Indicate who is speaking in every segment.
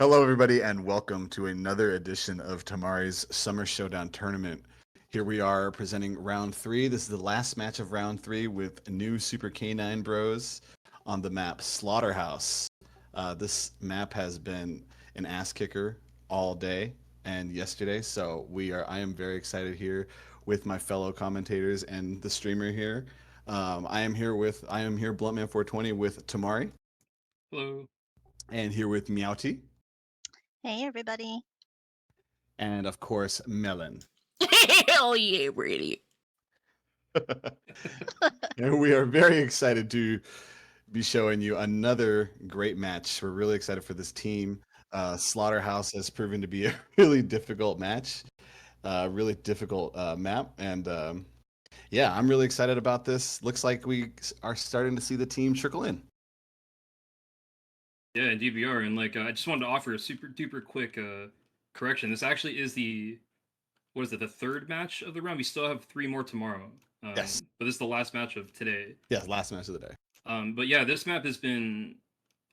Speaker 1: Hello, everybody, and welcome to another edition of Tamari's Summer Showdown Tournament. Here we are presenting round three. This is the last match of round three with new Super Canine Bros on the map Slaughterhouse. This map has been an ass kicker all day and yesterday, so I am very excited here with my fellow commentators and the streamer here. I am here Bluntman 420 with Tamari
Speaker 2: Hello.
Speaker 1: and here with Meowtea
Speaker 3: Hey, everybody.
Speaker 1: and of course Melon.
Speaker 4: Hell yeah, Brady.
Speaker 1: And we are very excited to be showing you another great match. We're really excited for this team. Slaughterhouse has proven to be a really difficult match, really difficult map. And yeah, I'm really excited about this. Looks like we are starting to see the team trickle in.
Speaker 2: Yeah, indeed we are. And I just wanted to offer a super duper quick correction. This actually is the third match of the round. We still have three more tomorrow.
Speaker 1: Yes.
Speaker 2: But this is the last match of today.
Speaker 1: Yes, last match of the day.
Speaker 2: But yeah, this map has been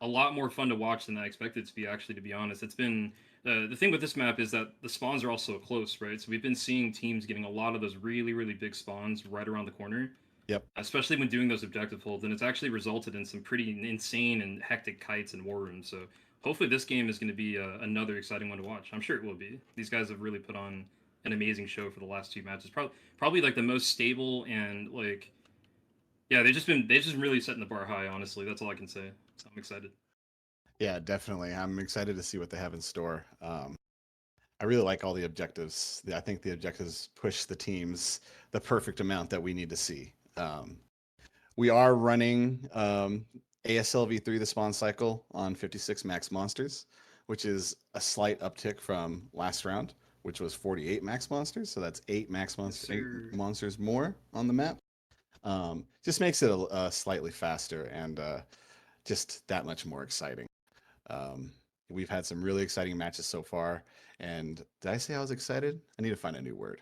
Speaker 2: a lot more fun to watch than I expected it to be. Actually, to be honest, it's been the thing with this map is that the spawns are all so close, right? So we've been seeing teams getting a lot of those really really big spawns right around the corner.
Speaker 1: Yep.
Speaker 2: Especially when doing those objective holds, and it's actually resulted in some pretty insane and hectic kites and war rooms. So hopefully this game is going to be another exciting one to watch. I'm sure it will be. These guys have really put on an amazing show for the last two matches. Probably like the most stable and yeah, they've just been really setting the bar high. Honestly, that's all I can say. So I'm excited.
Speaker 1: Yeah, definitely. I'm excited to see what they have in store. I really like all the objectives. I think the objectives push the teams the perfect amount that we need to see. We are running ASL v3 the spawn cycle on 56 max monsters, which is a slight uptick from last round, which was 48 max monsters. So that's eight monsters more on the map. Just makes it slightly faster and just that much more exciting. We've had some really exciting matches so far. And did I say I was excited? I need to find a new word.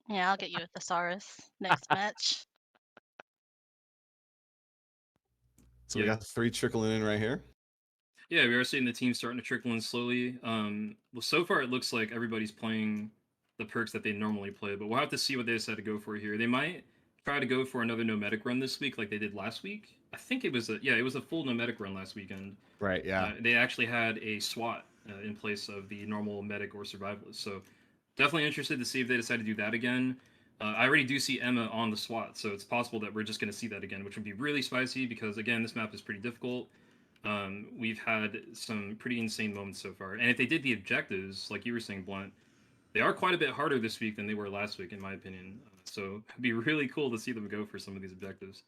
Speaker 3: Yeah, I'll get you a thesaurus next match.
Speaker 1: So we got three trickling in right here.
Speaker 2: Yeah, we are seeing the team starting to trickle in slowly. Well, so far it looks like everybody's playing the perks that they normally play, but we'll have to see what they decide to go for here. They might try to go for another nomadic run this week, like they did last week. I think it was a full nomadic run last weekend.
Speaker 1: Right. Yeah.
Speaker 2: They actually had a SWAT in place of the normal medic or survivalist. So definitely interested to see if they decide to do that again. I already do see Emma on the SWAT, so it's possible that we're just going to see that again, which would be really spicy because again, this map is pretty difficult. We've had some pretty insane moments so far, and if they did the objectives, like you were saying, Blunt, they are quite a bit harder this week than they were last week, in my opinion. So it'd be really cool to see them go for some of these objectives.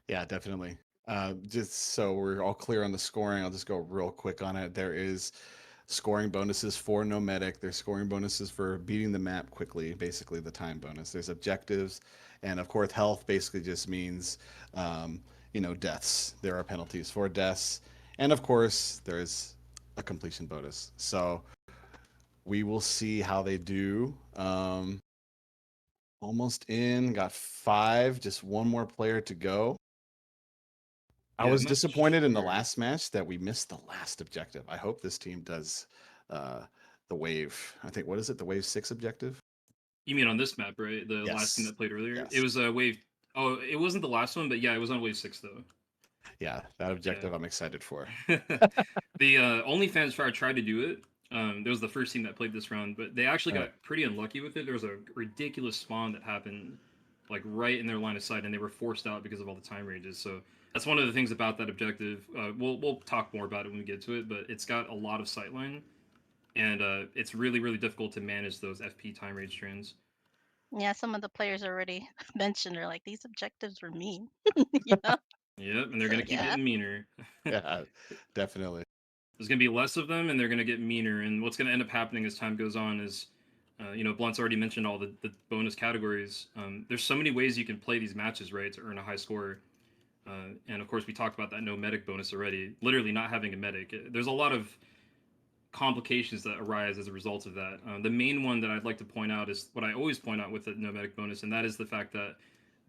Speaker 1: Yeah, definitely. Just so we're all clear on the scoring, I'll just go real quick on it. There is scoring bonuses for nomadic. There's scoring bonuses for beating the map quickly, basically the time bonus. There's objectives, and of course, health basically just means, deaths. There are penalties for deaths, and of course, there's a completion bonus. So we will see how they do. Almost in, got 5, just one more player to go. I was disappointed in the last match that we missed the last objective. I hope this team does the wave. I think, what is it? The wave 6 objective?
Speaker 2: You mean on this map, right? The last team that played earlier?
Speaker 1: Yes.
Speaker 2: It was a wave. Oh, it wasn't the last one, but yeah, it was on wave 6 though.
Speaker 1: Yeah, that objective I'm excited for.
Speaker 2: The OnlyFans tried to do it. There was the first team that played this round, but they actually got pretty unlucky with it. There was a ridiculous spawn that happened like right in their line of sight, and they were forced out because of all the time ranges. So that's one of the things about that objective. We'll talk more about it when we get to it, but it's got a lot of sightline, and it's really really difficult to manage those FP time range trends.
Speaker 3: Yeah, some of the players already mentioned are like these objectives were mean.
Speaker 2: Yep, and they're gonna keep getting meaner.
Speaker 1: Yeah, definitely.
Speaker 2: There's gonna be less of them, and they're gonna get meaner. And what's gonna end up happening as time goes on is, Blunt's already mentioned all the bonus categories. There's so many ways you can play these matches, right, to earn a high score. And of course, we talked about that no medic bonus already. Literally, not having a medic. There's a lot of complications that arise as a result of that. The main one that I'd like to point out is what I always point out with the no medic bonus, and that is the fact that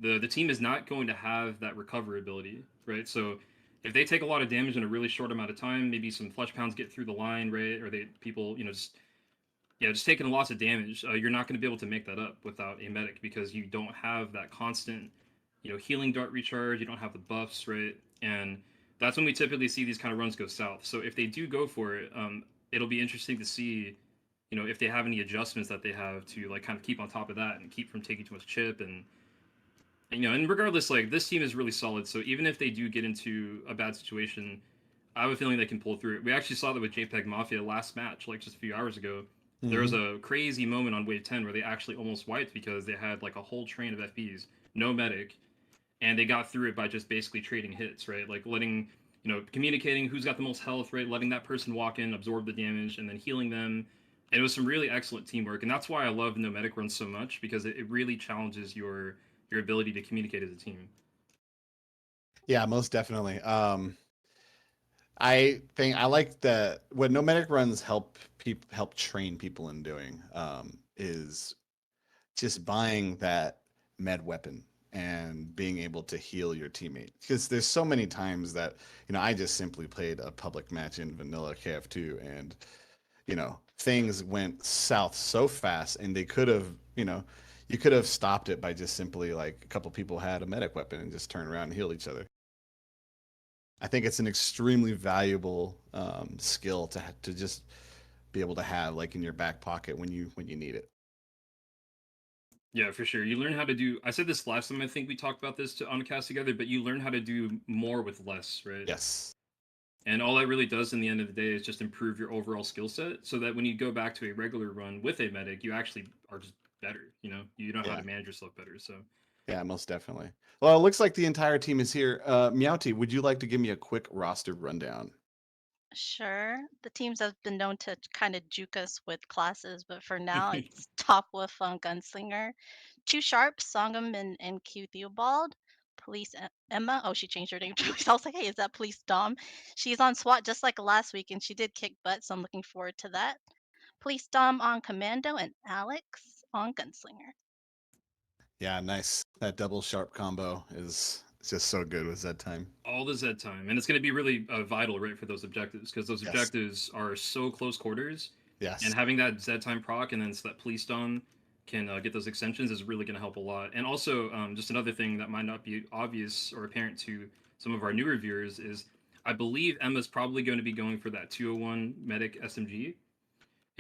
Speaker 2: the team is not going to have that recovery ability, right? So if they take a lot of damage in a really short amount of time, maybe some flesh pounds get through the line, right? Or people, just taking lots of damage. You're not going to be able to make that up without a medic because you don't have that constant, healing dart recharge. You don't have the buffs, right? And that's when we typically see these kind of runs go south. So if they do go for it, it'll be interesting to see, if they have any adjustments that they have to like kind of keep on top of that and keep from taking too much chip and regardless, like this team is really solid. So even if they do get into a bad situation, I have a feeling they can pull through it. We actually saw that with JPEG Mafia last match, like just a few hours ago. There was a crazy moment on wave 10 where they actually almost wiped because they had like a whole train of FPs, no medic, and they got through it by just basically trading hits, right? Like letting, communicating who's got the most health, right? Letting that person walk in, absorb the damage, and then healing them. And it was some really excellent teamwork, and that's why I love no medic runs so much because it really challenges your ability to communicate as a team.
Speaker 1: Yeah, most definitely. I think I like that what nomadic runs help train people in doing is just buying that med weapon and being able to heal your teammate. Because there's so many times that, I just simply played a public match in vanilla KF2 and, things went south so fast and they could have, you could have stopped it by just simply like a couple people had a medic weapon and just turn around and heal each other. I think it's an extremely valuable skill to just be able to have like in your back pocket when you need it.
Speaker 2: Yeah, for sure. You learn how to do. I said this last time. I think we talked about this on a cast together, but you learn how to do more with less, right?
Speaker 1: Yes.
Speaker 2: And all that really does in the end of the day is just improve your overall skill set, so that when you go back to a regular run with a medic, you actually are just better. You know how to manage yourself better. So.
Speaker 1: Yeah, most definitely. Well, it looks like the entire team is here. Meowtea, would you like to give me a quick roster rundown?
Speaker 3: Sure. The teams have been known to kind of juke us with classes, but for now it's Topwolf on Gunslinger, Too Sharp, Songam and NQTheobald, Emma. Oh, she changed her name to Police. I was like, hey, is that PoliceDom? She's on SWAT just like last week, and she did kick butt, so I'm looking forward to that. PoliceDom on Commando and Alex on Gunslinger.
Speaker 1: Yeah, nice. That double sharp combo is just so good with Z time.
Speaker 2: All the Z time, and it's going to be really vital, right, for those objectives because those objectives are so close quarters.
Speaker 1: Yes.
Speaker 2: And having that Z time proc and then so that PoliceDom can get those extensions is really going to help a lot. And also, just another thing that might not be obvious or apparent to some of our newer viewers is I believe Emma's probably going to be going for that 201 medic SMG.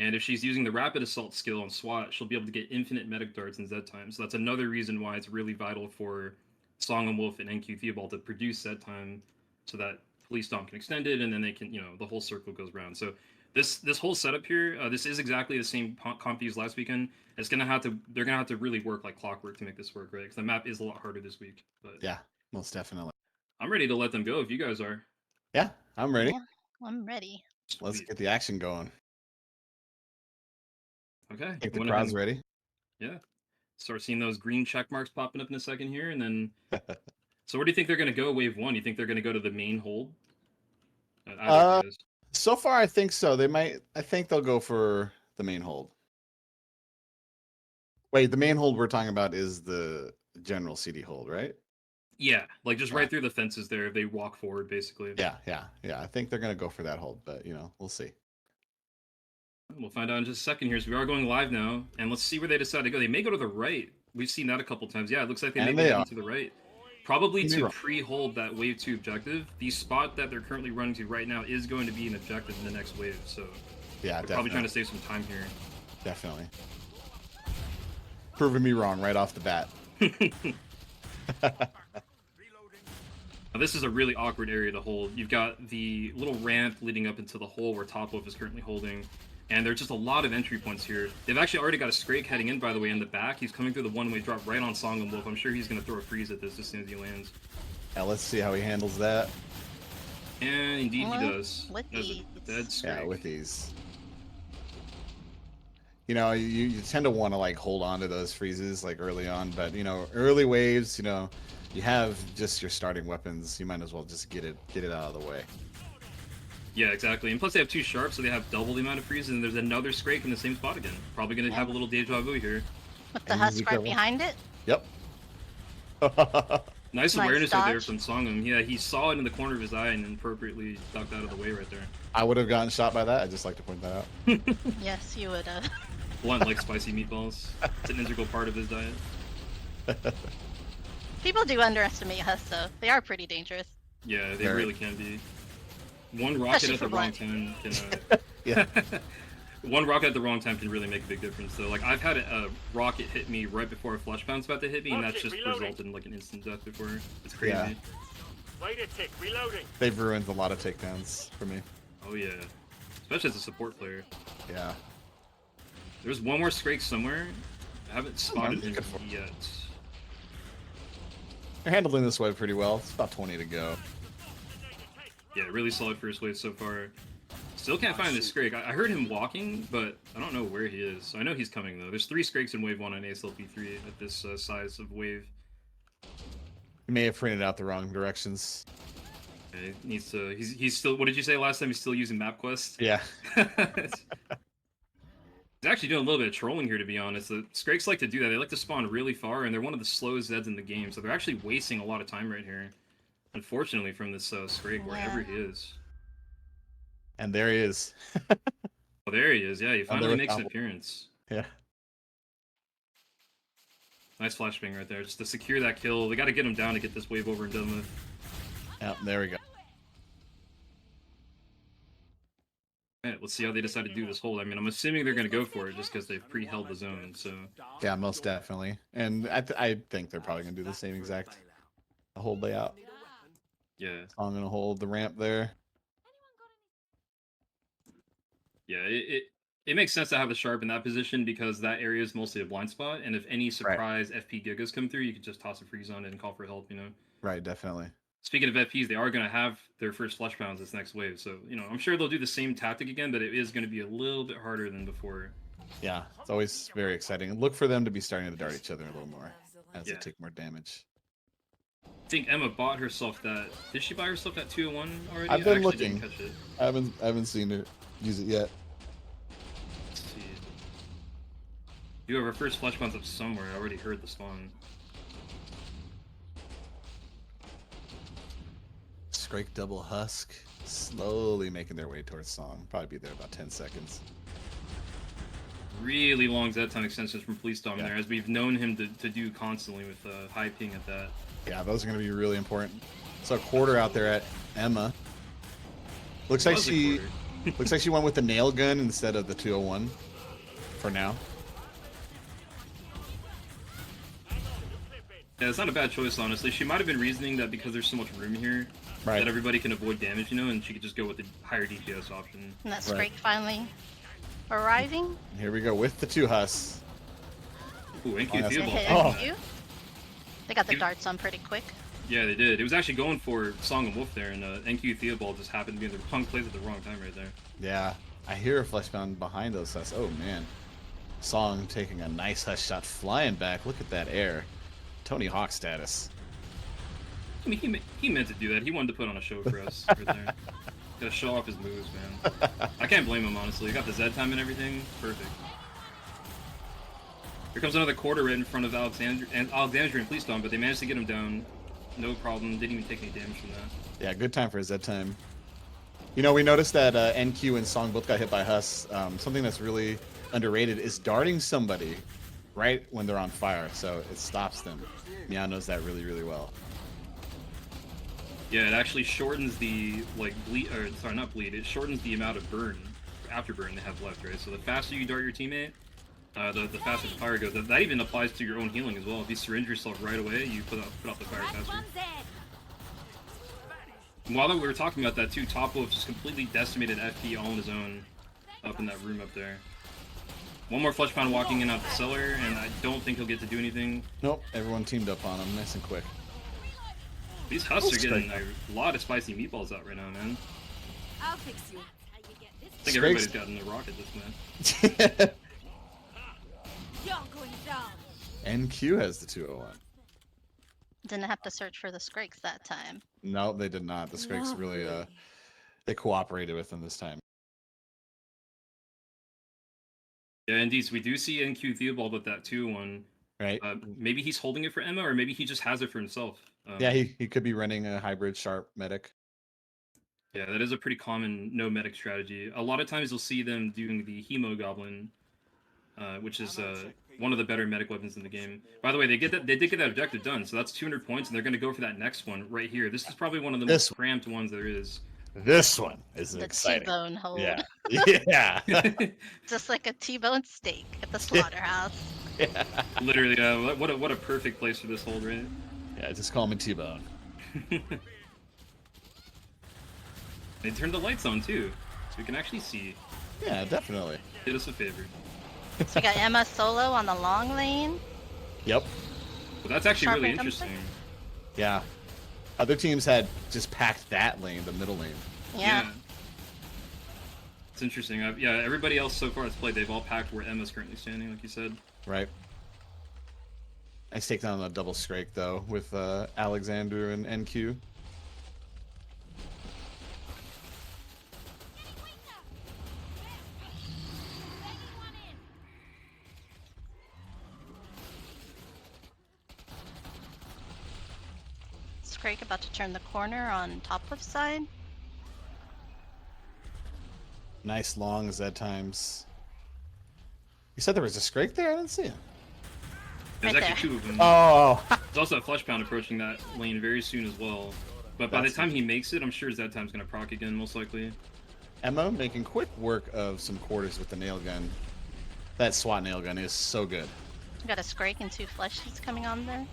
Speaker 2: And if she's using the rapid assault skill on SWAT, she'll be able to get infinite medic darts in Z time. So that's another reason why it's really vital for Songahmwolf and NQTheobald to produce Z time so that PoliceDom can extend it and then they can, the whole circle goes around. So this whole setup here, this is exactly the same comp used last weekend. They're gonna have to really work like clockwork to make this work, right? Because the map is a lot harder this week. But
Speaker 1: yeah, most definitely.
Speaker 2: I'm ready to let them go if you guys are.
Speaker 1: Yeah, I'm ready.
Speaker 3: Yeah, I'm ready.
Speaker 2: Sweet.
Speaker 1: Let's get the action going.
Speaker 2: Okay.
Speaker 1: I think the crowd's ready.
Speaker 2: Yeah. Start seeing those green check marks popping up in a second here, and then. So where do you think they're going to go? Wave 1. You think they're going to go to the main hold?
Speaker 1: So far, I think so. I think they'll go for the main hold. Wait, the main hold we're talking about is the general CD hold, right?
Speaker 2: Yeah, like just right through the fences there. If they walk forward, basically.
Speaker 1: Yeah. I think they're gonna go for that hold, but we'll see.
Speaker 2: We'll find out in just a second here. So we are going live now, and let's see where they decide to go. They may go to the right. We've seen that a couple times. Yeah, it looks like they may be heading to the right. Probably to pre-hold that wave 2 objective. The spot that they're currently running to right now is going to be an objective in the next wave. So
Speaker 1: yeah,
Speaker 2: they're probably trying to save some time here.
Speaker 1: Definitely. Proving me wrong right off the bat.
Speaker 2: Now, this is a really awkward area to hold. You've got the little ramp leading up into the hole where Topwolf is currently holding. And there's just a lot of entry points here. They've actually already got a Scrake heading in, by the way, in the back. He's coming through the one-way drop right on Songahmwolf. I'm sure he's going to throw a freeze at this as soon as he lands.
Speaker 1: Yeah, let's see how he handles that.
Speaker 2: And indeed he does.
Speaker 3: With
Speaker 2: That's a dead Scrake.
Speaker 1: Yeah, with these. You tend to want to like hold on to those freezes like early on, but early waves, you have just your starting weapons. You might as well just get it out of the way.
Speaker 2: Yeah, exactly. And plus they have 2 sharps, so they have double the amount of freezes, and there's another Scrake in the same spot again. Probably going to have a little deja vu here.
Speaker 3: With the husk right behind it?
Speaker 1: Yep.
Speaker 2: Nice
Speaker 3: Nice
Speaker 2: awareness right there
Speaker 3: dodge.
Speaker 2: from Songham. Yeah, he saw it in the corner of his eye and appropriately ducked out of the way right there.
Speaker 1: I would have gotten shot by that. I'd just like to point that out.
Speaker 3: Yes, you would have.
Speaker 2: Blunt likes spicy meatballs. It's an integral part of his diet.
Speaker 3: People do underestimate husks, though. They are pretty dangerous.
Speaker 2: Yeah, they
Speaker 1: Very.
Speaker 2: really can be. One rocket
Speaker 3: Especially
Speaker 2: at
Speaker 3: for
Speaker 2: the wrong
Speaker 3: Blunt.
Speaker 2: time can.
Speaker 1: Yeah.
Speaker 2: One rocket at the wrong time can really make a big difference. So, like, I've had a rocket hit me right before a flash bounce about to hit me, and that's just resulted in like an instant death before. It's crazy.
Speaker 1: Yeah.
Speaker 5: Wait a tick, reloading.
Speaker 1: They've ruined a lot of takedowns for me.
Speaker 2: Oh yeah, especially as a support player.
Speaker 1: Yeah.
Speaker 2: There's one more Scrake somewhere. I haven't spotted him
Speaker 1: good for-
Speaker 2: yet.
Speaker 1: They're handling this wave pretty well. It's about 20 to go.
Speaker 2: Yeah, really solid first wave so far. Still can't find this Scrake. I heard him walking, but I don't know where he is. I know he's coming though. There's 3 Scrakes in wave 1 on ASLP3 at this size of wave.
Speaker 1: He may have printed out the wrong directions.
Speaker 2: Yeah, he needs to. He's still. What did you say last time? He's still using MapQuest.
Speaker 1: Yeah.
Speaker 2: He's actually doing a little bit of trolling here, to be honest. The Scrakes like to do that. They like to spawn really far, and they're one of the slowest Zeds in the game, so they're actually wasting a lot of time right here. Unfortunately, from this Scrake, wherever he is.
Speaker 1: And there he is.
Speaker 2: Oh, there he is. Yeah, he finally
Speaker 1: with
Speaker 2: makes an
Speaker 1: Topwolf.
Speaker 2: appearance.
Speaker 1: Yeah.
Speaker 2: Nice flashbang right there, just to secure that kill. They got to get him down to get this wave over and done with.
Speaker 1: Yeah, there we go.
Speaker 2: Alright, let's see how they decide to do this hold. I mean, I'm assuming they're going to go for it just because they've pre-held the zone, so...
Speaker 1: Yeah, most definitely. And I think they're probably going to do the same exact hold layout.
Speaker 2: Yeah.
Speaker 1: So I'm going to hold the ramp there.
Speaker 2: Yeah, it makes sense to have the Sharp in that position because that area is mostly a blind spot, and if any surprise FP Gigas come through, you can just toss a freeze on it and call for help, you know?
Speaker 1: Right, definitely.
Speaker 2: Speaking of FPs, they are going to have their first flush pounds this next wave, so, you know, I'm sure they'll do the same tactic again, but it is going to be a little bit harder than before.
Speaker 1: Yeah, it's always very exciting. Look for them to be starting to dart each other a little more as they take more damage.
Speaker 2: I think Emma bought herself that... Did she buy herself that 201 already?
Speaker 1: I've been
Speaker 2: I actually
Speaker 1: looking.
Speaker 2: didn't catch it.
Speaker 1: I haven't seen her use it yet.
Speaker 2: Let's see. You have our first flash bounce up somewhere. I already heard the spawn.
Speaker 1: Scrake double husk, slowly making their way towards Song. Probably be there about 10 seconds.
Speaker 2: Really long Z time extensions from PoliceDom
Speaker 1: Yeah.
Speaker 2: there, as we've known him to do constantly with high ping at that.
Speaker 1: Yeah, those are going to be really important. So a quarter out there at Emma. Looks like
Speaker 2: Was a
Speaker 1: she
Speaker 2: quarter.
Speaker 1: looks like she went with the nail gun instead of the 201 for now.
Speaker 2: Yeah, it's not a bad choice, honestly. She might have been reasoning that because there's so much room here,
Speaker 1: Right.
Speaker 2: that everybody can avoid damage, you know, and she could just go with the higher DPS option.
Speaker 3: And that
Speaker 1: Right.
Speaker 3: Scrake finally arriving.
Speaker 1: Here we go with the 2 husks.
Speaker 2: Ooh,
Speaker 1: that's-
Speaker 3: They
Speaker 2: NQTheobald.
Speaker 3: hit
Speaker 1: Oh.
Speaker 3: you. They got the
Speaker 2: You-
Speaker 3: darts on pretty quick.
Speaker 2: Yeah, they did. It was actually going for Songahmwolf there, and NQTheobald just happened to be in the wrong place at the wrong time right there.
Speaker 1: Yeah, I hear a fleshbound behind those husks. Oh man, Song taking a nice hush shot, flying back. Look at that air. Tony Hawk status.
Speaker 2: I mean, he meant to do that. He wanted to put on a show for us right there. Gotta show off his moves, man. I can't blame him, honestly. He got the Z time and everything. Perfect. Here comes another quarter right in front of Alexandria and PoliceDom, but they managed to get him down. No problem. Didn't even take any damage from that.
Speaker 1: Yeah, good time for a Z time. You know, we noticed that NQ and Song both got hit by husks. Something that's really underrated is darting somebody right when they're on fire, so it stops them. Meow knows that really, really well.
Speaker 2: Yeah, it actually shortens the bleed, or sorry, not bleed. It shortens the amount of burn, afterburn they have left, right? So the faster you dart your teammate, the faster the fire goes. That even applies to your own healing as well. If you syringe yourself right away, you put out the fire faster. And while we were talking about that too, Topwolf just completely decimated FP all on his own up in that room up there. One more flesh pound walking in out the cellar, and I don't think he'll get to do anything.
Speaker 1: Nope, everyone teamed up on him nice and quick.
Speaker 2: These husks are
Speaker 1: That's
Speaker 2: getting
Speaker 1: great.
Speaker 2: a lot of spicy meatballs out right now, man.
Speaker 5: I'll fix you.
Speaker 2: I think everybody's gotten a rocket this man.
Speaker 5: You're going down.
Speaker 1: NQ has the 201.
Speaker 3: Didn't have to search for the Scrakes that time.
Speaker 1: No, they did not. The Scrakes really, they cooperated with them this time.
Speaker 2: Yeah, indeed. So we do see NQTheobald with that 2-1.
Speaker 1: Right.
Speaker 2: Maybe he's holding it for Emma, or maybe he just has it for himself.
Speaker 1: Yeah, he could be running a hybrid sharp medic.
Speaker 2: Yeah, that is a pretty common no medic strategy. A lot of times you'll see them doing the Hemo Goblin, which is one of the better medic weapons in the game. By the way, they did get that objective done, so that's 200 points, and they're going to go for that next one right here. This is probably one of the most cramped ones there is.
Speaker 1: This one is
Speaker 3: The
Speaker 1: exciting.
Speaker 3: T-bone hold.
Speaker 1: Yeah. Yeah.
Speaker 3: Just like a T-bone steak at the slaughterhouse.
Speaker 1: Yeah.
Speaker 2: Literally, what a perfect place for this hold, right?
Speaker 1: Yeah, just call me T-bone.
Speaker 2: They turned the lights on too, so we can actually see.
Speaker 1: Yeah, definitely.
Speaker 2: Did us a favor.
Speaker 3: So we got Emma solo on the long lane.
Speaker 1: Yep.
Speaker 2: Well, that's actually
Speaker 3: Sharp
Speaker 2: really
Speaker 3: income
Speaker 2: interesting.
Speaker 1: Yeah. Other teams had just packed that lane, the middle lane.
Speaker 3: Yeah.
Speaker 2: It's interesting. Yeah, everybody else so far that's played, they've all packed where Emma's currently standing, like you said.
Speaker 1: Right. Nice takedown on a double Scrake, though, with Alexander and NQ.
Speaker 3: Scrake about to turn the corner on Topwolf side.
Speaker 1: Nice long Z times. You said there was a Scrake there? I didn't see him.
Speaker 2: There's
Speaker 3: Right
Speaker 2: actually
Speaker 3: there.
Speaker 2: two of them.
Speaker 1: Oh!
Speaker 2: There's also a Flesh Pound approaching that lane very soon as well. But by the time he makes it, I'm sure that time's going to proc again, most likely.
Speaker 1: Emma making quick work of some quarters with the nail gun. That SWAT nail gun is so good.
Speaker 3: We got a Scrake and 2 fleshies coming on there.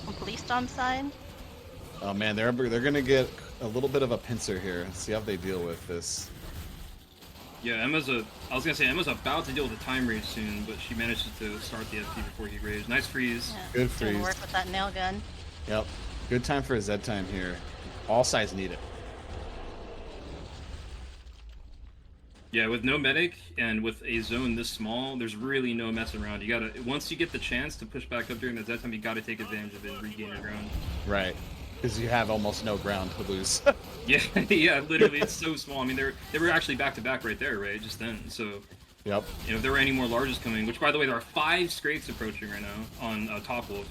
Speaker 3: On PoliceDom side.
Speaker 1: Oh man, they're gonna get a little bit of a pincer here. Let's see how they deal with this.
Speaker 2: Yeah, I was gonna say Emma's about to deal with a time rage soon, but she manages to start the FP before he raged. Nice freeze.
Speaker 3: Yeah,
Speaker 1: Good
Speaker 3: doing
Speaker 1: freeze.
Speaker 3: work with that nail gun.
Speaker 1: Yep. Good time for a Z time here. All sides need it.
Speaker 2: Yeah, with no medic and with a zone this small, there's really no messing around. You gotta, once you get the chance to push back up during that time, you gotta take advantage of it and regain your ground.
Speaker 1: Right. Because you have almost no ground to lose.
Speaker 2: Yeah, yeah, literally, it's so small. I mean, they were actually back to back right there, right, just then. So,
Speaker 1: Yep.
Speaker 2: you know, if there were any more larges coming, which by the way, there are 5 Scrapes approaching right now on Topwolf.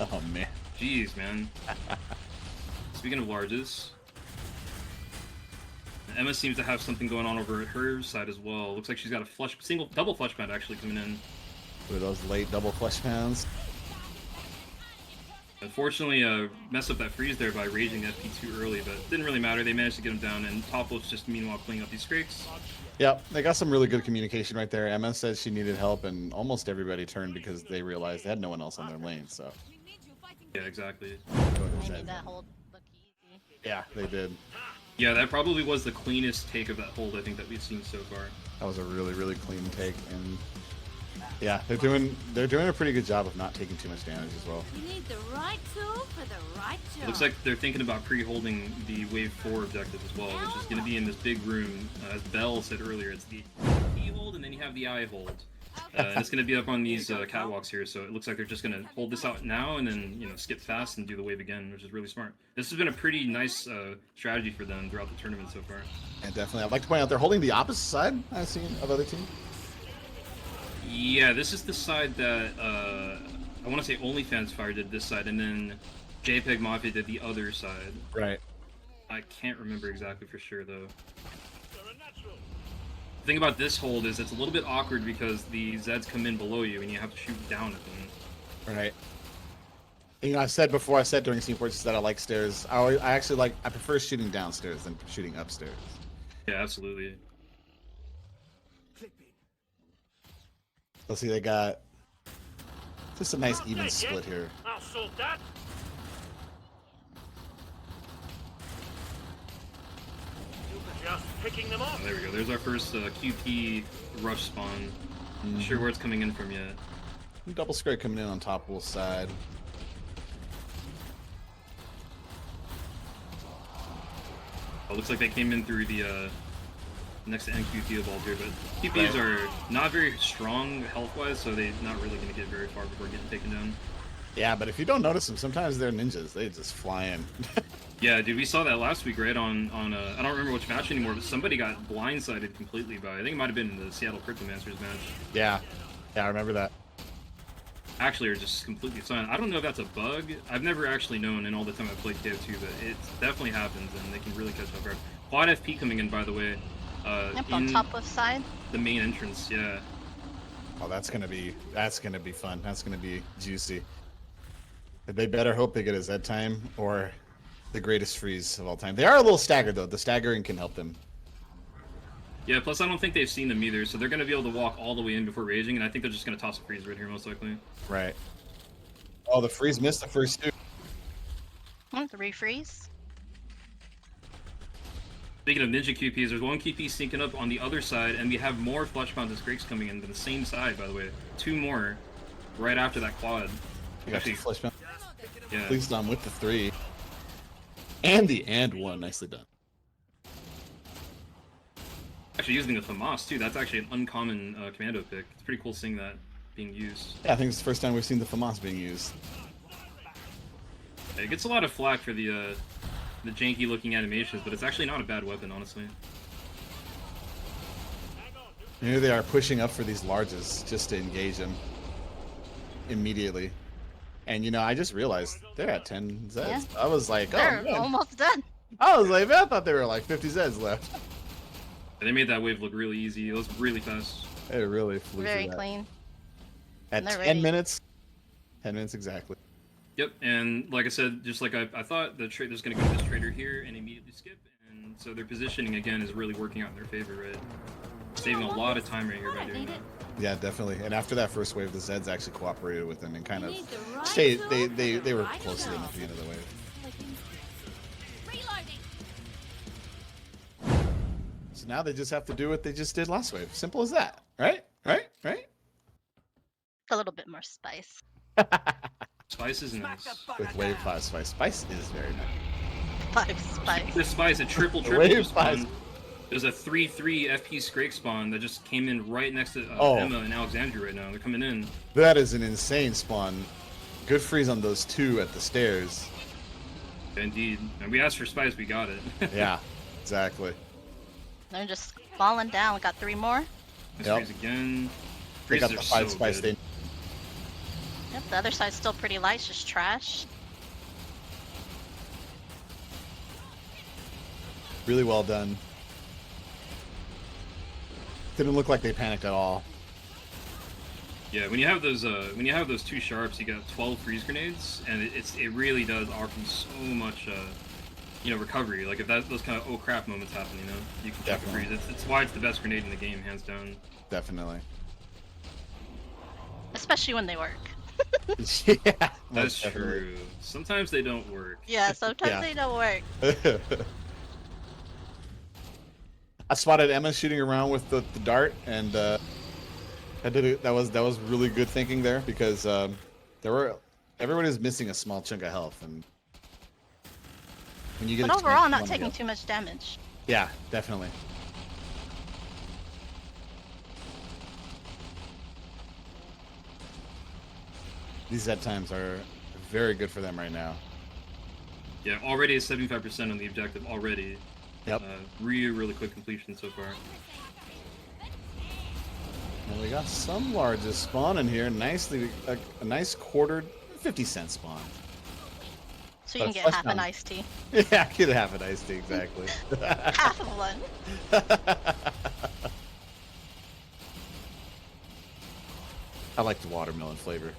Speaker 1: Oh man.
Speaker 2: Jeez, man. Speaking of larges, Emma seems to have something going on over at her side as well. Looks like she's got a double flush pad actually coming in.
Speaker 1: With those late double flesh pounds.
Speaker 2: Unfortunately, messed up that freeze there by raging the FP too early, but it didn't really matter. They managed to get him down, and Topwolf's just meanwhile cleaning up these scrapes.
Speaker 1: Yep, they got some really good communication right there. Emma said she needed help, and almost everybody turned because they realized they had no one else on their lane. So
Speaker 2: Yeah, exactly.
Speaker 3: They made that hold look easy.
Speaker 1: yeah, they did.
Speaker 2: Yeah, that probably was the cleanest take of that hold I think that we've seen so far.
Speaker 1: That was a really, really clean take, and yeah, they're doing a pretty good job of not taking too much damage as well.
Speaker 5: You need the right tool for the right job.
Speaker 2: It looks like they're thinking about pre-holding the Wave 4 objective as well, which is going to be in this big room. As Bell said earlier, it's the E hold and then you have the I hold. And it's going to be up on these catwalks here, so it looks like they're just going to hold this out now and then, you know, skip fast and do the wave again, which is really smart. This has been a pretty nice strategy for them throughout the tournament so far.
Speaker 1: And definitely, I'd like to point out they're holding the opposite side I've seen of other teams.
Speaker 2: Yeah, this is the side that I want to say OnlyFans Fire did this side, and then JPEG Mafia did the other side.
Speaker 1: Right.
Speaker 2: I can't remember exactly for sure though. The thing about this hold is it's a little bit awkward because the Zeds come in below you and you have to shoot down at them.
Speaker 1: Right. You know, I said during Scene Fortress that I like stairs. I prefer shooting downstairs than shooting upstairs.
Speaker 2: Yeah, absolutely.
Speaker 1: Let's see, they got just a nice even split here.
Speaker 5: I'll sort that. Just picking them up.
Speaker 2: Oh, there we go. There's our first QP rush spawn. Not sure where it's coming in from yet.
Speaker 1: Double Scrake coming in on Topwolf side.
Speaker 2: Oh, looks like they came in through the next to NQTheobald here, but QPs are not very strong health-wise, so they're not really going to get very far before getting taken down.
Speaker 1: Yeah, but if you don't notice them, sometimes they're ninjas. They just fly in.
Speaker 2: Yeah, dude, we saw that last week, right? On I don't remember which match anymore, but somebody got blindsided completely by. I think it might have been the Seattle Cryptomancers match.
Speaker 1: Yeah, I remember that.
Speaker 2: actually are just completely silent. I don't know if that's a bug. I've never actually known in all the time I've played KO2, but it definitely happens, and they can really catch up guard. Quad FP coming in, by the way.
Speaker 3: Yep, on
Speaker 2: in
Speaker 3: top left side.
Speaker 2: the main entrance, yeah.
Speaker 1: Oh, that's gonna be fun. That's gonna be juicy. They better hope they get a Z time or the greatest freeze of all time. They are a little staggered though. The staggering can help them.
Speaker 2: Yeah, plus I don't think they've seen them either, so they're going to be able to walk all the way in before raging, and I think they're just going to toss a freeze right here, most likely.
Speaker 1: Right. Oh, the freeze missed the first two.
Speaker 3: The refreeze.
Speaker 2: Speaking of ninja QPs, there's one QP sneaking up on the other side, and we have more Flesh Pounds and Scrakes coming in to the same side, by the way. 2 more right after that quad.
Speaker 1: You got two flesh pound.
Speaker 2: Yeah.
Speaker 1: PoliceDom with the 3. And the and 1. Nicely done.
Speaker 2: Actually using the FAMAS too, that's actually an uncommon commando pick. It's pretty cool seeing that being used.
Speaker 1: Yeah, I think it's the first time we've seen the FAMAS being used.
Speaker 2: It gets a lot of flack for the janky looking animations, but it's actually not a bad weapon, honestly.
Speaker 1: And here they are pushing up for these larges just to engage them immediately. And you know, I just realized they're at 10 Zeds.
Speaker 3: Yeah.
Speaker 1: I was like, oh
Speaker 3: They're
Speaker 1: man.
Speaker 3: almost done.
Speaker 1: I was like, man, I thought there were like 50 Zeds left.
Speaker 2: And they made that wave look really easy. It was really fast.
Speaker 1: It really flew
Speaker 3: Very
Speaker 1: through that.
Speaker 3: clean.
Speaker 1: At
Speaker 3: And they're
Speaker 1: 10
Speaker 3: ready.
Speaker 1: minutes. 10 minutes exactly.
Speaker 2: Yep, and like I said, just like I thought, there's going to go to this trader here and immediately skip, and so their positioning again is really working out in their favor, right? Saving a lot of time right here by doing that.
Speaker 1: Yeah, definitely. And after that first wave, the Zeds actually cooperated with them and kind of
Speaker 5: Need the right
Speaker 1: stayed.
Speaker 5: tool
Speaker 1: They were
Speaker 5: right
Speaker 1: close to them
Speaker 5: time.
Speaker 1: at the end of the wave.
Speaker 5: Reloading.
Speaker 1: So now they just have to do what they just did last wave. Simple as that, right? Right? Right?
Speaker 3: A little bit more spice.
Speaker 2: Spice is nice.
Speaker 1: With wave 5 spice. Spice is very nice.
Speaker 3: 5 spice.
Speaker 2: This spice, a triple
Speaker 1: Wave
Speaker 2: just
Speaker 1: spice.
Speaker 2: spawned. There's a 3-3 FP Scrake spawn that just came in right next to
Speaker 1: Oh.
Speaker 2: Emma and Alexandria right now. They're coming in.
Speaker 1: That is an insane spawn. Good freeze on those 2 at the stairs.
Speaker 2: Indeed. And we asked for spice, we got it.
Speaker 1: Yeah, exactly.
Speaker 3: They're just falling down. We got 3 more.
Speaker 2: Nice
Speaker 1: Yep.
Speaker 2: freeze again.
Speaker 1: They got
Speaker 2: Freezes
Speaker 1: the
Speaker 2: are
Speaker 1: 5
Speaker 2: so
Speaker 1: spice.
Speaker 2: good.
Speaker 3: Yep, the other side's still pretty light. It's just trash.
Speaker 1: Really well done. Didn't look like they panicked at all.
Speaker 2: Yeah, when you have those 2 sharps, you got 12 freeze grenades, and it really does offer you so much recovery. Like if those kind of oh crap moments happen, you know, you can chuck a
Speaker 1: Definitely.
Speaker 2: freeze. It's why it's the best grenade in the game, hands down.
Speaker 1: Definitely.
Speaker 3: Especially when they work.
Speaker 1: Yeah.
Speaker 2: That's
Speaker 1: most definitely.
Speaker 2: true. Sometimes they don't work.
Speaker 3: Yeah, sometimes
Speaker 1: Yeah.
Speaker 3: they don't work.
Speaker 1: I spotted Emma shooting around with the dart, and that was really good thinking there because everybody was missing a small chunk of health, and when you get
Speaker 3: But
Speaker 1: a
Speaker 3: overall,
Speaker 1: chance,
Speaker 3: not
Speaker 1: you wanna
Speaker 3: taking
Speaker 1: go.
Speaker 3: too much damage.
Speaker 1: Yeah, definitely. These Z times are very good for them right now.
Speaker 2: Yeah, already 75% on the objective already.
Speaker 1: Yep.
Speaker 2: Really quick completion so far.
Speaker 1: And we got some larges spawn in here. Nicely, a nice quartered 50-cent spawn.
Speaker 3: So you
Speaker 1: But
Speaker 3: can get
Speaker 1: flesh
Speaker 3: half an
Speaker 1: pound.
Speaker 3: iced tea.
Speaker 1: Yeah, I could have an iced tea, exactly.
Speaker 3: Half of one.
Speaker 1: I like the watermelon flavor.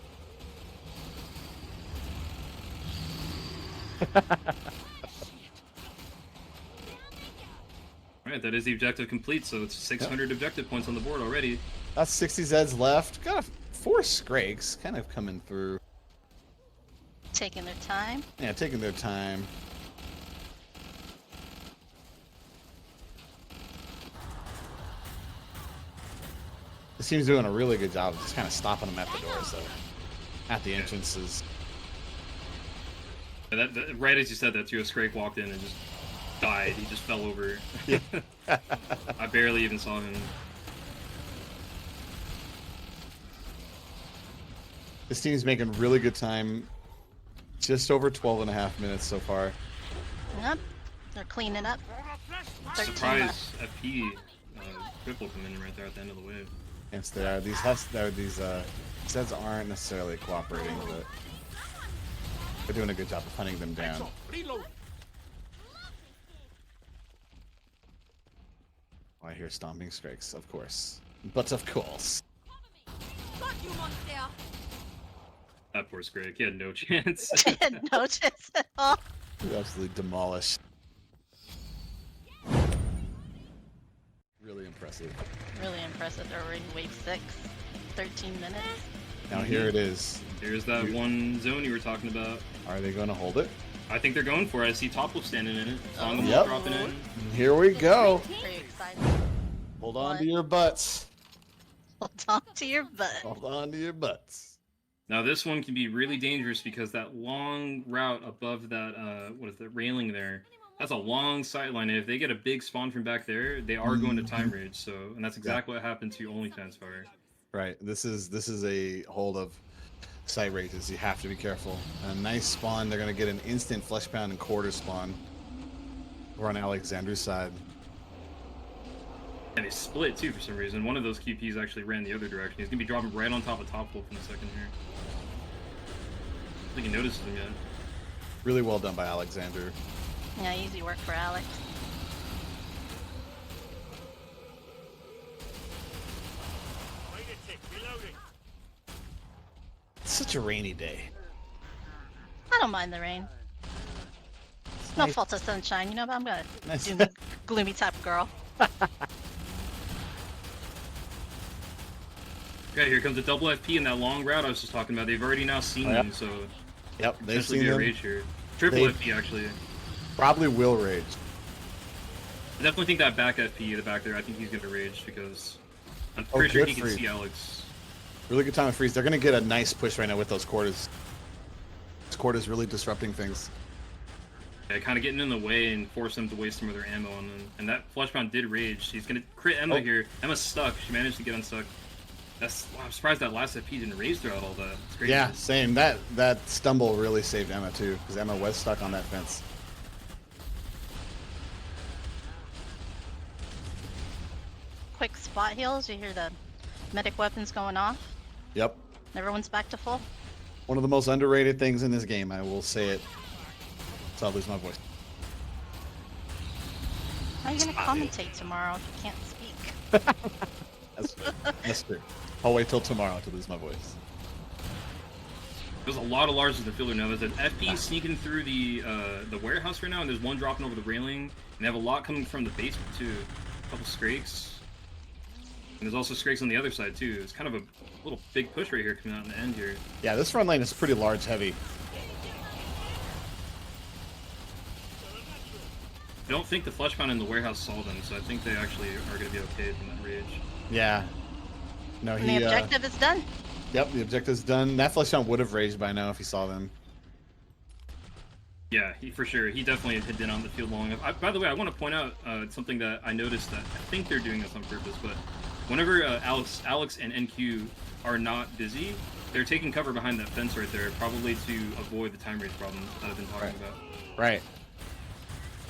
Speaker 2: Alright, that is the objective complete, so it's 600 objective points on the board already.
Speaker 1: That's 60 Zeds left. Got 4 Scrakes kind of coming through.
Speaker 3: Taking their time.
Speaker 1: Yeah, taking their time. This team's doing a really good job of just kind of stopping them at the doors, though. At the entrances.
Speaker 2: Right as you said that too, a Scrake walked in and just died. He just fell over.
Speaker 1: Yeah.
Speaker 2: I barely even saw him.
Speaker 1: This team's making really good time. Just over 12.5 minutes so far.
Speaker 3: Yep. They're cleaning up. 13
Speaker 2: Surprise
Speaker 3: left.
Speaker 2: FP triple coming in right there at the end of the wave.
Speaker 1: Hence, these sets aren't necessarily cooperating, but they're doing a good job of hunting them down.
Speaker 5: Reload.
Speaker 1: Oh, I hear stomping strikes, of course. But of course.
Speaker 5: Got you, monster.
Speaker 2: That poor Scrag, he had no chance.
Speaker 3: No chance at all.
Speaker 1: We absolutely demolished. Really impressive.
Speaker 3: Really impressive. They're already wave 6. 13 minutes.
Speaker 1: Now here it is.
Speaker 2: Here's that one zone you were talking about.
Speaker 1: Are they going to hold it?
Speaker 2: I think they're going for it. I see Topwolf standing in it. Songahmwolf
Speaker 1: Yep.
Speaker 2: dropping in.
Speaker 1: Here we go.
Speaker 3: Very excited.
Speaker 1: Hold on to
Speaker 3: What?
Speaker 1: your butts.
Speaker 3: Hold on to your butt.
Speaker 1: Hold on to your butts.
Speaker 2: Now this one can be really dangerous because that long route above that, what is the railing there? That's a long sideline. And if they get a big spawn from back there, they are going to time rage. So, and that's exactly what happened to OnlyFans Fire.
Speaker 1: Right. This is a hold of sight rages. You have to be careful. A nice spawn. They're going to get an instant flesh pound and quarter spawn. We're on Alexander's side.
Speaker 2: And they split too for some reason. One of those QPs actually ran the other direction. He's gonna be dropping right on top of Topwolf in a second here. I don't think he notices him yet.
Speaker 1: Really well done by Alexander.
Speaker 3: Yeah, easy work for Alex.
Speaker 5: Wait a tick. Reloading.
Speaker 1: It's such a rainy day.
Speaker 3: I don't mind the rain. It's no
Speaker 1: nice.
Speaker 3: fault of sunshine, you know, but I'm gonna
Speaker 1: Nice.
Speaker 3: do gloomy type girl.
Speaker 2: Okay, here comes the double FP in that long route I was just talking about. They've already now seen
Speaker 1: Yep.
Speaker 2: them, so
Speaker 1: Yep, they've
Speaker 2: potentially
Speaker 1: seen
Speaker 2: be a
Speaker 1: them.
Speaker 2: rage here. Triple
Speaker 1: They-
Speaker 2: FP actually.
Speaker 1: Probably will rage.
Speaker 2: I definitely think that back FP in the back there, I think he's gonna rage because I'm
Speaker 1: Oh,
Speaker 2: pretty sure
Speaker 1: good
Speaker 2: he can
Speaker 1: freeze.
Speaker 2: see Alex.
Speaker 1: Really good time to freeze. They're going to get a nice push right now with those quarters. This quarter's really disrupting things.
Speaker 2: Yeah, kind of getting in the way and force them to waste some of their ammo on them. And that flesh pound did rage. He's gonna crit Emma
Speaker 1: Oh.
Speaker 2: here. Emma's stuck. She managed to get unstuck. Wow, I'm surprised that last FP didn't rage throughout all that. It's crazy.
Speaker 1: Yeah, same. That stumble really saved Emma too, because Emma was stuck on that fence.
Speaker 3: Quick spot heals. You hear the medic weapons going off.
Speaker 1: Yep.
Speaker 3: Everyone's back to full.
Speaker 1: One of the most underrated things in this game. I will say it. So I'll lose my voice.
Speaker 3: How are you gonna commentate tomorrow if you can't speak?
Speaker 1: That's true. I'll wait till tomorrow to lose my voice.
Speaker 2: There's a lot of larges in the fielder now. There's an FP sneaking through the warehouse right now, and there's one dropping over the railing. And they have a lot coming from the basement too. A couple Scrakes. And there's also Scrakes on the other side too. It's kind of a little big push right here coming out in the end here.
Speaker 1: Yeah, this front lane is pretty large heavy.
Speaker 2: I don't think the flesh pound in the warehouse saw them, so I think they actually are going to be okay from that rage.
Speaker 1: Yeah. No,
Speaker 3: And
Speaker 1: he.
Speaker 3: the objective is done.
Speaker 1: Yep, the objective's done. That flesh hound would have raged by now if he saw them.
Speaker 2: Yeah, he for sure. He definitely had been on the field long enough. By the way, I want to point out something that I noticed that I think they're doing this on purpose, but whenever Alex and NQ are not busy, they're taking cover behind that fence right there, probably to avoid the time rage problems that I've been talking
Speaker 1: Right.
Speaker 2: about.
Speaker 1: Right.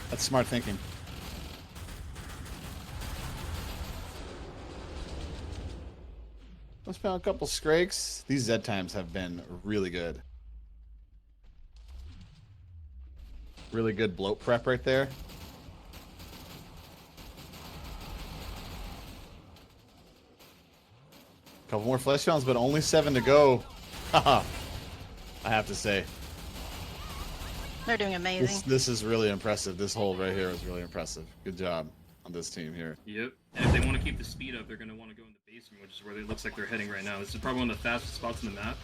Speaker 1: That's smart thinking. Let's found a couple Scrakes. These Z times have been really good. Really good bloat prep right there. Couple more flesh rounds, but only 7 to go. Haha. I have to say.
Speaker 3: They're doing amazing.
Speaker 1: This is really impressive. This hold right here is really impressive. Good job on this team here.
Speaker 2: Yep. And if they want to keep the speed up, they're going to want to go in the basement, which is where it looks like they're heading right now. This is probably one of the fastest spots in the map.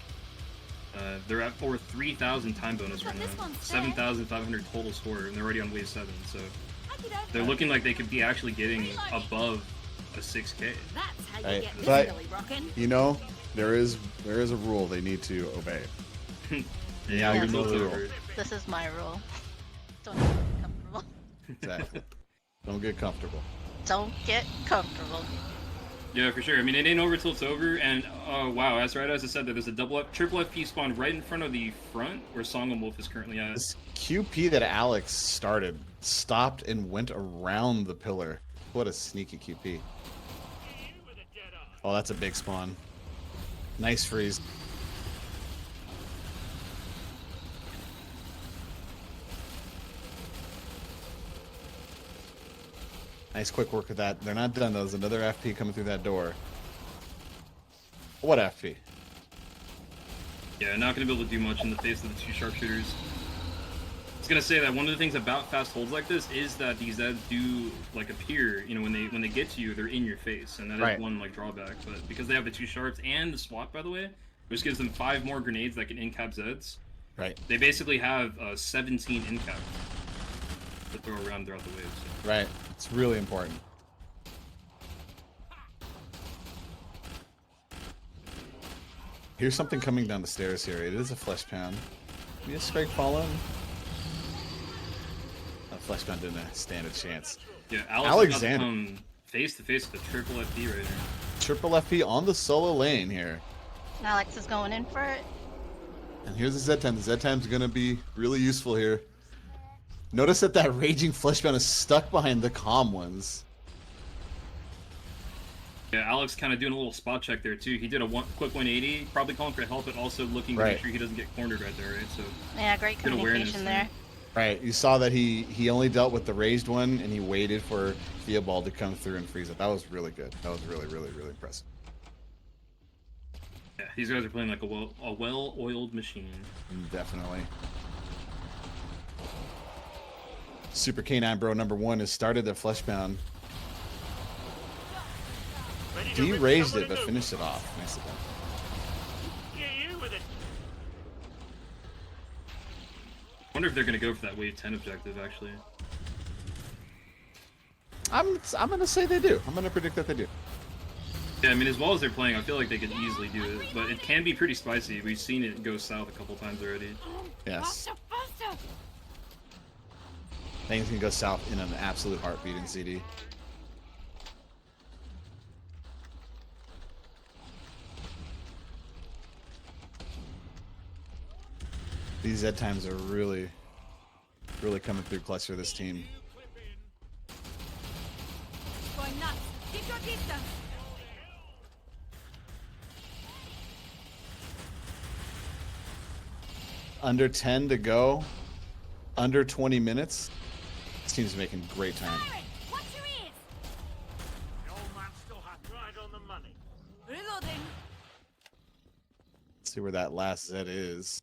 Speaker 2: They're at over 3,000 time bonus right now. 7,500 total score, and they're already on wave 7. So they're looking like they could be actually getting above a 6K.
Speaker 5: That's how you
Speaker 1: Right.
Speaker 5: get this
Speaker 1: But-
Speaker 5: silly rockin'.
Speaker 1: You know, there is a rule they need to obey.
Speaker 2: Yeah,
Speaker 3: Yeah.
Speaker 2: you're both over.
Speaker 3: This is my rule. Don't get comfortable.
Speaker 1: Exactly. Don't get comfortable.
Speaker 3: Don't get comfortable.
Speaker 2: Yeah, for sure. I mean, it ain't over till it's over, and wow, that's right. As I said, there's a triple FP spawn right in front of the front where Songahmwolf is currently at.
Speaker 1: This QP that Alex started stopped and went around the pillar. What a sneaky QP. Oh, that's a big spawn. Nice freeze. Nice quick work with that. They're not done though. There's another FP coming through that door. What FP?
Speaker 2: Yeah, not going to be able to do much in the face of the 2 sharpshooters. I was going to say that one of the things about fast holds like this is that these Zeds do like appear, you know, when they get to you, they're in your face, and that is
Speaker 1: Right.
Speaker 2: one like drawback. But because they have the 2 sharps and the SWAT, by the way, which gives them 5 more grenades that can in-cap Zeds,
Speaker 1: Right.
Speaker 2: they basically have 17 in-cap to throw around throughout the waves.
Speaker 1: Right. It's really important. Here's something coming down the stairs here. It is a flesh pound. Maybe a Scrake fallen. A flesh pound didn't stand a chance.
Speaker 2: Yeah,
Speaker 1: Alexander.
Speaker 2: come face to face with a triple FP right here.
Speaker 1: Triple FP on the solo lane here.
Speaker 3: Alex is going in for it.
Speaker 1: And here's the Z-Time. The Z-Time's gonna be really useful here. Notice that that raging flesh pound is stuck behind the calm ones.
Speaker 2: Yeah, Alex kind of doing a little spot check there too. He did a quick 180, probably calling for help, but also looking to
Speaker 1: Right.
Speaker 2: make sure he doesn't get cornered right there, right? So
Speaker 3: Yeah, great
Speaker 2: good awareness
Speaker 3: communication
Speaker 2: there.
Speaker 3: there.
Speaker 1: Right, you saw that he only dealt with the raised one, and he waited for Theobald to come through and freeze it. That was really good. That was really, really, really impressive.
Speaker 2: Yeah, these guys are playing like a well-oiled machine.
Speaker 1: Definitely. Super Canine Bro #1 has started the Fleshbound.
Speaker 5: Ready to
Speaker 1: He
Speaker 5: rip
Speaker 1: raised
Speaker 5: someone
Speaker 1: it, but
Speaker 5: a new
Speaker 1: finished it
Speaker 5: one.
Speaker 1: off. Nicely done.
Speaker 5: Yeah, you with it.
Speaker 2: I wonder if they're gonna go for that wave 10 objective actually.
Speaker 1: I'm gonna say they do. I'm gonna predict that they do.
Speaker 2: Yeah, I mean, as well as they're playing, I feel like they could easily do it, but it can be pretty spicy. We've seen it go south a couple times already.
Speaker 1: Yes.
Speaker 5: Faster, faster.
Speaker 1: Things can go south in an absolute heartbeat in CD. These Z times are really coming through clutch for this team.
Speaker 5: Going nuts. Keep your distance.
Speaker 1: Under 10 to go. Under 20 minutes. This team's making great time.
Speaker 5: Siren, watch your ears. The old man still had right on the money. Reloading.
Speaker 1: Let's see where that last Z is.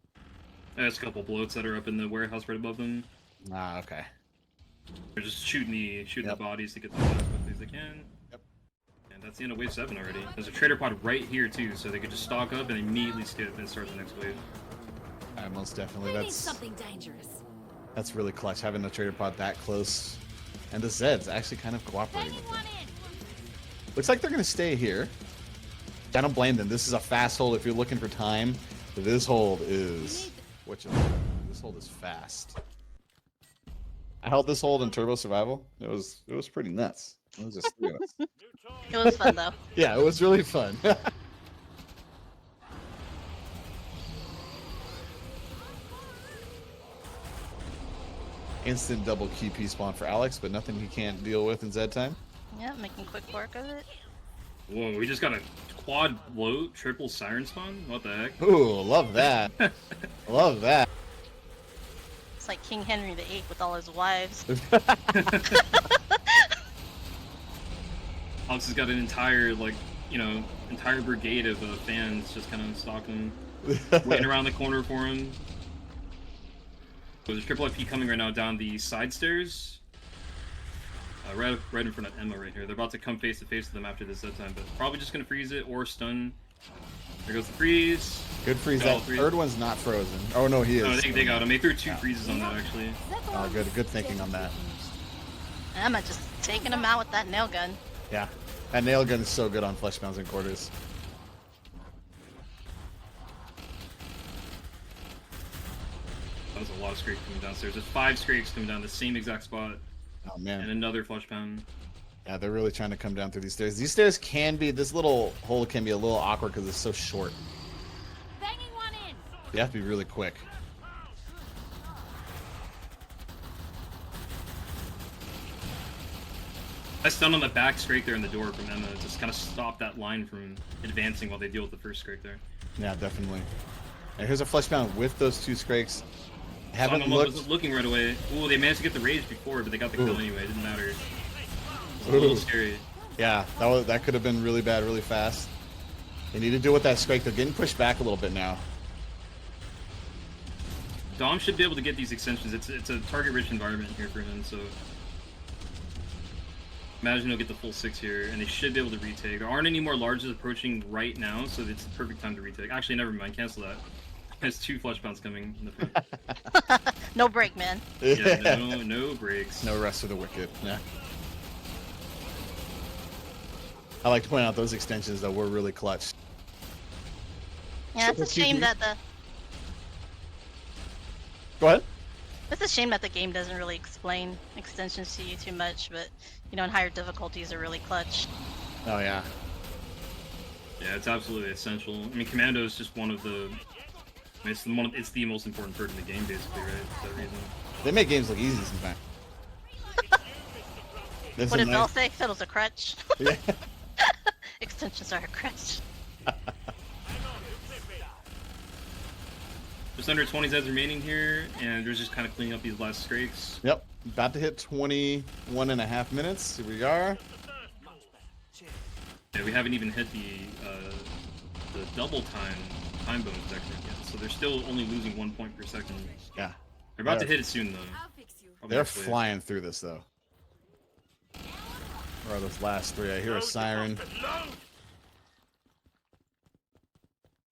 Speaker 2: There's a couple bloats that are up in the warehouse right above them.
Speaker 1: Ah, okay.
Speaker 2: They're just shooting the
Speaker 1: Yep.
Speaker 2: bodies to get them out as quickly as they can.
Speaker 1: Yep.
Speaker 2: And that's the end of wave 7 already. There's a trader pod right here too, so they could just stock up and immediately skip and start the next wave.
Speaker 1: Most definitely.
Speaker 5: We need
Speaker 1: That's
Speaker 5: something dangerous.
Speaker 1: really clutch having the trader pod that close. And the Zeds actually kind of cooperating
Speaker 5: Banging
Speaker 1: with them.
Speaker 5: one in.
Speaker 1: Looks like they're going to stay here. I don't blame them. This is a fast hold if you're looking for time. This hold is this hold is fast. I held this hold in Turbo Survival. It was pretty nuts. It was just 3 of us.
Speaker 3: It was fun though.
Speaker 1: Yeah, it was really fun. Instant double QP spawn for Alex, but nothing he can't deal with in Z time.
Speaker 3: Yeah, making quick work of it.
Speaker 2: Whoa, we just got a quad bloat triple siren spawn? What the heck?
Speaker 1: Ooh, love that. Love that.
Speaker 3: It's like King Henry VIII with all his wives.
Speaker 2: Alex has got an entire, like, entire brigade of fans just kind of stalking him, waiting around the corner for him. So there's triple FP coming right now down the side stairs. Right in front of Emma right here. They're about to come face to face with them after this time, but probably just gonna freeze it or stun. There goes the freeze.
Speaker 1: Good freeze.
Speaker 2: Got all
Speaker 1: That
Speaker 2: three.
Speaker 1: third one's not frozen. Oh no, he is.
Speaker 2: No, they got him. They threw 2 freezes on that actually.
Speaker 1: Oh, good thinking on that.
Speaker 3: Emma just taking him out with that nail gun.
Speaker 1: Yeah, that nail gun is so good on flesh mounds and quarters.
Speaker 2: That was a lot of scrapes coming downstairs. There's 5 scrapes coming down the same exact spot,
Speaker 1: Oh
Speaker 2: and
Speaker 1: man.
Speaker 2: another flush pound.
Speaker 1: Yeah, they're really trying to come down through these stairs. These stairs can be, this little hole can be a little awkward because it's so short.
Speaker 5: Banging one in.
Speaker 1: You have to be really quick.
Speaker 2: Nice stun on the back Scrake there in the door from Emma. Just kind of stop that line from advancing while they deal with the first Scrake there.
Speaker 1: Yeah, definitely. And here's a Fleshbound with those 2 Scrakes. Haven't
Speaker 2: Songahmwolf
Speaker 1: looked.
Speaker 2: wasn't looking right away. Ooh, they managed to get the rage before, but they got the kill anyway. It didn't matter. It was a little scary.
Speaker 1: Yeah, that could have been really bad, really fast. They need to deal with that Scrake. They're getting pushed back a little bit now.
Speaker 2: Dom should be able to get these extensions. It's a target-rich environment here for him, so imagine he'll get the full 6 here, and they should be able to retake. There aren't any more larges approaching right now, so it's the perfect time to retake. Actually, never mind. Cancel that. There's 2 Fleshbounds coming in the front.
Speaker 3: No break, man.
Speaker 2: Yeah, no breaks.
Speaker 1: No rest for the wicked. Yeah. I like to point out those extensions though were really clutch.
Speaker 3: Yeah, it's a shame that
Speaker 1: Go ahead.
Speaker 3: it's a shame that the game doesn't really explain extensions to you too much, but you know, in higher difficulties are really clutch.
Speaker 1: Oh yeah.
Speaker 2: Yeah, it's absolutely essential. I mean, Commando is just one of the. I mean, it's the most important perk in the game, basically, right? For that reason.
Speaker 1: They make games look easy sometimes.
Speaker 3: What did Bell say? Fiddle's a crutch.
Speaker 1: Yeah.
Speaker 3: Extensions are a crutch.
Speaker 2: Just under 20 Zeds remaining here, and they're just kind of cleaning up these last Scrakes.
Speaker 1: Yep. About to hit 21.5 minutes. Here we are.
Speaker 2: Yeah, we haven't even hit the double time bonus decrement yet, so they're still only losing 1 point per second.
Speaker 1: Yeah.
Speaker 2: They're about to hit it soon, though. Probably
Speaker 1: They're
Speaker 2: next wave.
Speaker 1: flying through this though. Where are those last 3? I hear a siren.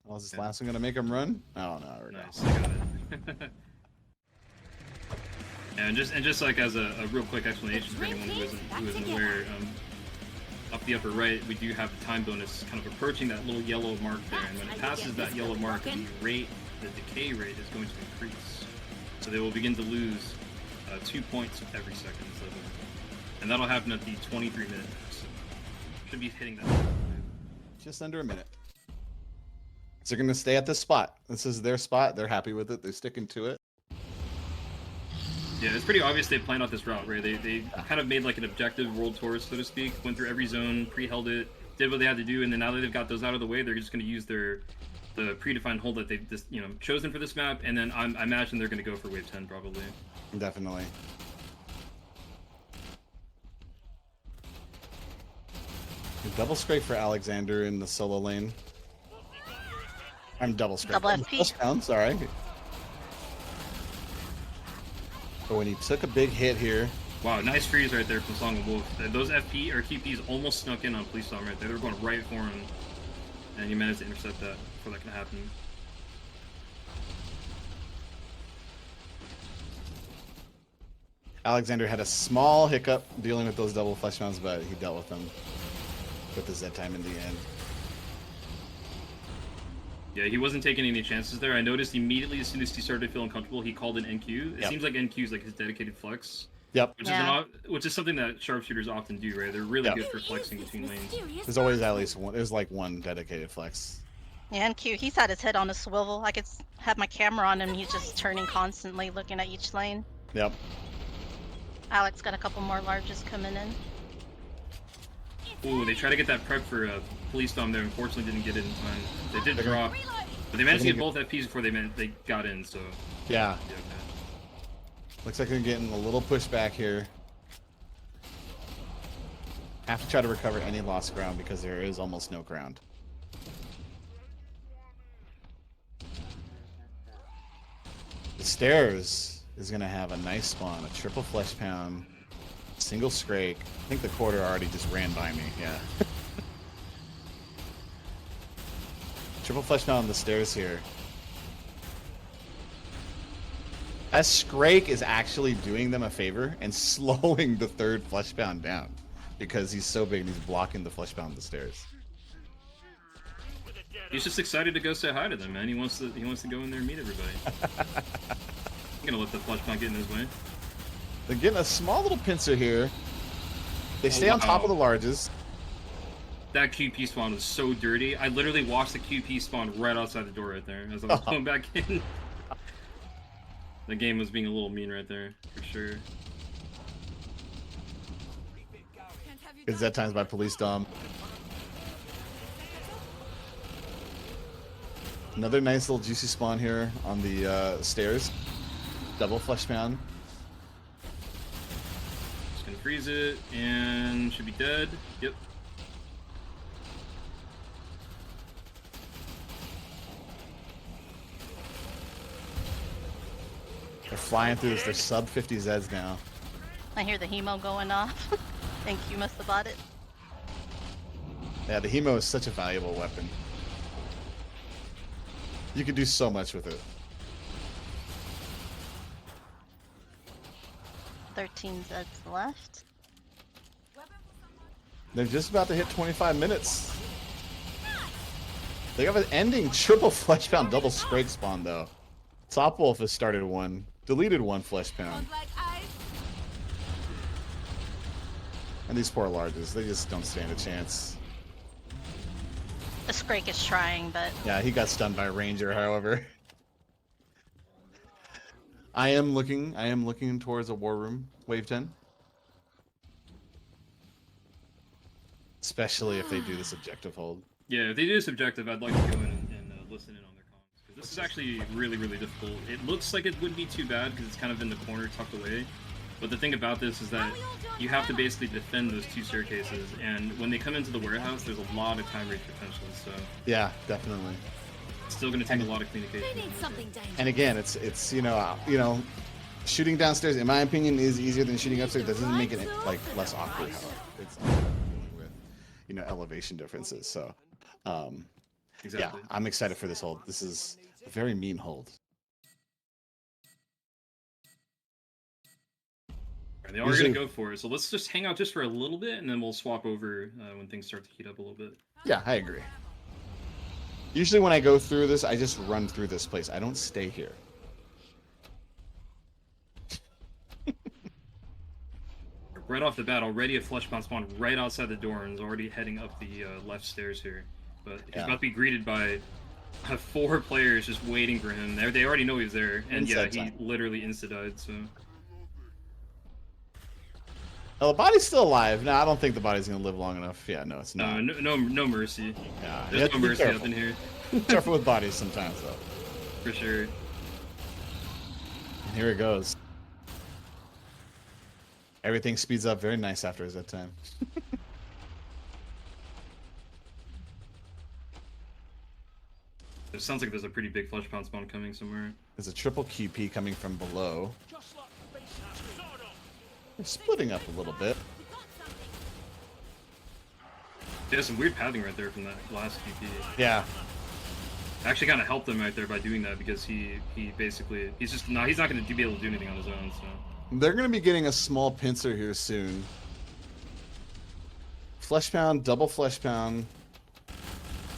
Speaker 1: Oh, is this last one gonna make them run? Oh no, we're
Speaker 2: Nice, I got it. and just like as a real quick explanation for anyone who isn't aware, up the upper right, we do have the time bonus kind of approaching that little yellow mark there, and when it passes that yellow mark, the decay rate is going to increase. So they will begin to lose 2 points every second. And that'll happen at the 23-minute mark. So should be hitting that.
Speaker 1: just under a minute. So they're gonna stay at this spot. This is their spot. They're happy with it. They're sticking to it.
Speaker 2: Yeah, it's pretty obvious they planned out this route, right? They kind of made like an objective world tour, so to speak. Went through every zone, pre-held it, did what they had to do, and then now that they've got those out of the way, they're just going to use the predefined hold that they've just, chosen for this map, and then I imagine they're going to go for wave 10 probably.
Speaker 1: Definitely. Double scrape for Alexander in the solo lane. I'm double scrape.
Speaker 3: Double FP.
Speaker 1: Down, sorry. But when he took a big hit here.
Speaker 2: Wow, nice freeze right there from Songahmwolf. Those FP or QPs almost snuck in on PoliceDom right there. They were going right for him, and he managed to intercept that before that can happen.
Speaker 1: Alexander had a small hiccup dealing with those double flesh mounts, but he dealt with them with the Z time in the end.
Speaker 2: Yeah, he wasn't taking any chances there. I noticed immediately as soon as he started feeling comfortable, he called in NQ. It seems like NQ is like his dedicated flex.
Speaker 1: Yep.
Speaker 2: Which is something that sharpshooters often do, right? They're really good for flexing between lanes.
Speaker 1: There's always at least one. There's like one dedicated flex.
Speaker 3: Yeah, NQ, he's had his head on a swivel. I could have my camera on him. He's just turning constantly, looking at each lane.
Speaker 1: Yep.
Speaker 3: Alex got a couple more larges coming in.
Speaker 2: Ooh, they try to get that prep for PoliceDom there. Unfortunately, didn't get it in time. They did drop, but they managed to get both FPs before they got in. So
Speaker 1: Yeah.
Speaker 2: okay.
Speaker 1: Looks like they're getting a little pushback here. Have to try to recover any lost ground because there is almost no ground. The stairs is going to have a nice spawn, a triple flesh pound, single scrake. I think the quarter already just ran by me, yeah. Triple flesh pound on the stairs here. That scrake is actually doing them a favor and slowing the third flesh pound down because he's so big and he's blocking the flesh pound on the stairs.
Speaker 2: He's just excited to go say hi to them, man. He wants to go in there and meet everybody. I'm gonna let the flesh pound get in his way.
Speaker 1: They're getting a small little pincer here. They stay on top of the larges.
Speaker 2: That QP spawn was so dirty. I literally watched the QP spawn right outside the door right there as I was going back in. The game was being a little mean right there, for sure.
Speaker 1: Good Z times by PoliceDom. Another nice little juicy spawn here on the stairs. Double flesh pound.
Speaker 2: Just gonna freeze it and should be dead. Yep.
Speaker 1: They're flying through this. They're sub 50 Zeds now.
Speaker 3: I hear the hemo going off. Think you must have bought it.
Speaker 1: Yeah, the hemo is such a valuable weapon. You can do so much with it.
Speaker 3: 13 Zeds left.
Speaker 1: They're just about to hit 25 minutes. They have an ending triple flesh pound double sprite spawn though. Topwolf has started one, deleted one flesh pound. And these poor larges, they just don't stand a chance.
Speaker 3: The Scrake is trying, but
Speaker 1: Yeah, he got stunned by a ranger, however. I am looking towards a war room, wave 10. Especially if they do this objective hold.
Speaker 2: Yeah, if they do this objective, I'd like to go in and listen in on their comms. Because this is actually really, really difficult. It looks like it wouldn't be too bad because it's kind of in the corner, tucked away. But the thing about this is that you have to basically defend those two staircases, and when they come into the warehouse, there's a lot of time range potential, so
Speaker 1: Yeah, definitely.
Speaker 2: it's still going to take a lot of communication.
Speaker 1: And again, it's you know, shooting downstairs, in my opinion, is easier than shooting upstairs. That doesn't make it like less awkward. However, it's with elevation differences. So,
Speaker 2: Exactly.
Speaker 1: yeah, I'm excited for this hold. This is a very mean hold.
Speaker 2: And they are going to go for it, so let's just hang out just for a little bit, and then we'll swap over when things start to heat up a little bit.
Speaker 1: Yeah, I agree. Usually when I go through this, I just run through this place. I don't stay here.
Speaker 2: Right off the bat, already a flesh pound spawn right outside the door and is already heading up the left stairs here. But he's about to be greeted by 4 players just waiting for him. They already know he's there, and yeah, he literally insta-died, so...
Speaker 1: Oh, the body's still alive. No, I don't think the body's gonna live long enough. Yeah, no, it's not.
Speaker 2: No mercy.
Speaker 1: Yeah,
Speaker 2: There's no mercy up in here.
Speaker 1: Careful with bodies sometimes, though.
Speaker 2: For sure.
Speaker 1: And here it goes. Everything speeds up very nice after that time.
Speaker 2: It sounds like there's a pretty big flesh pound spawn coming somewhere.
Speaker 1: There's a triple QP coming from below.
Speaker 5: Just like the beast house. Sawed-off.
Speaker 1: They're splitting up a little bit.
Speaker 2: There's some weird pathing right there from that last QP.
Speaker 1: Yeah.
Speaker 2: Actually kind of helped him right there by doing that because he basically he's not going to be able to do anything on his own. So
Speaker 1: They're going to be getting a small pincer here soon. Flesh pound, double flesh pound.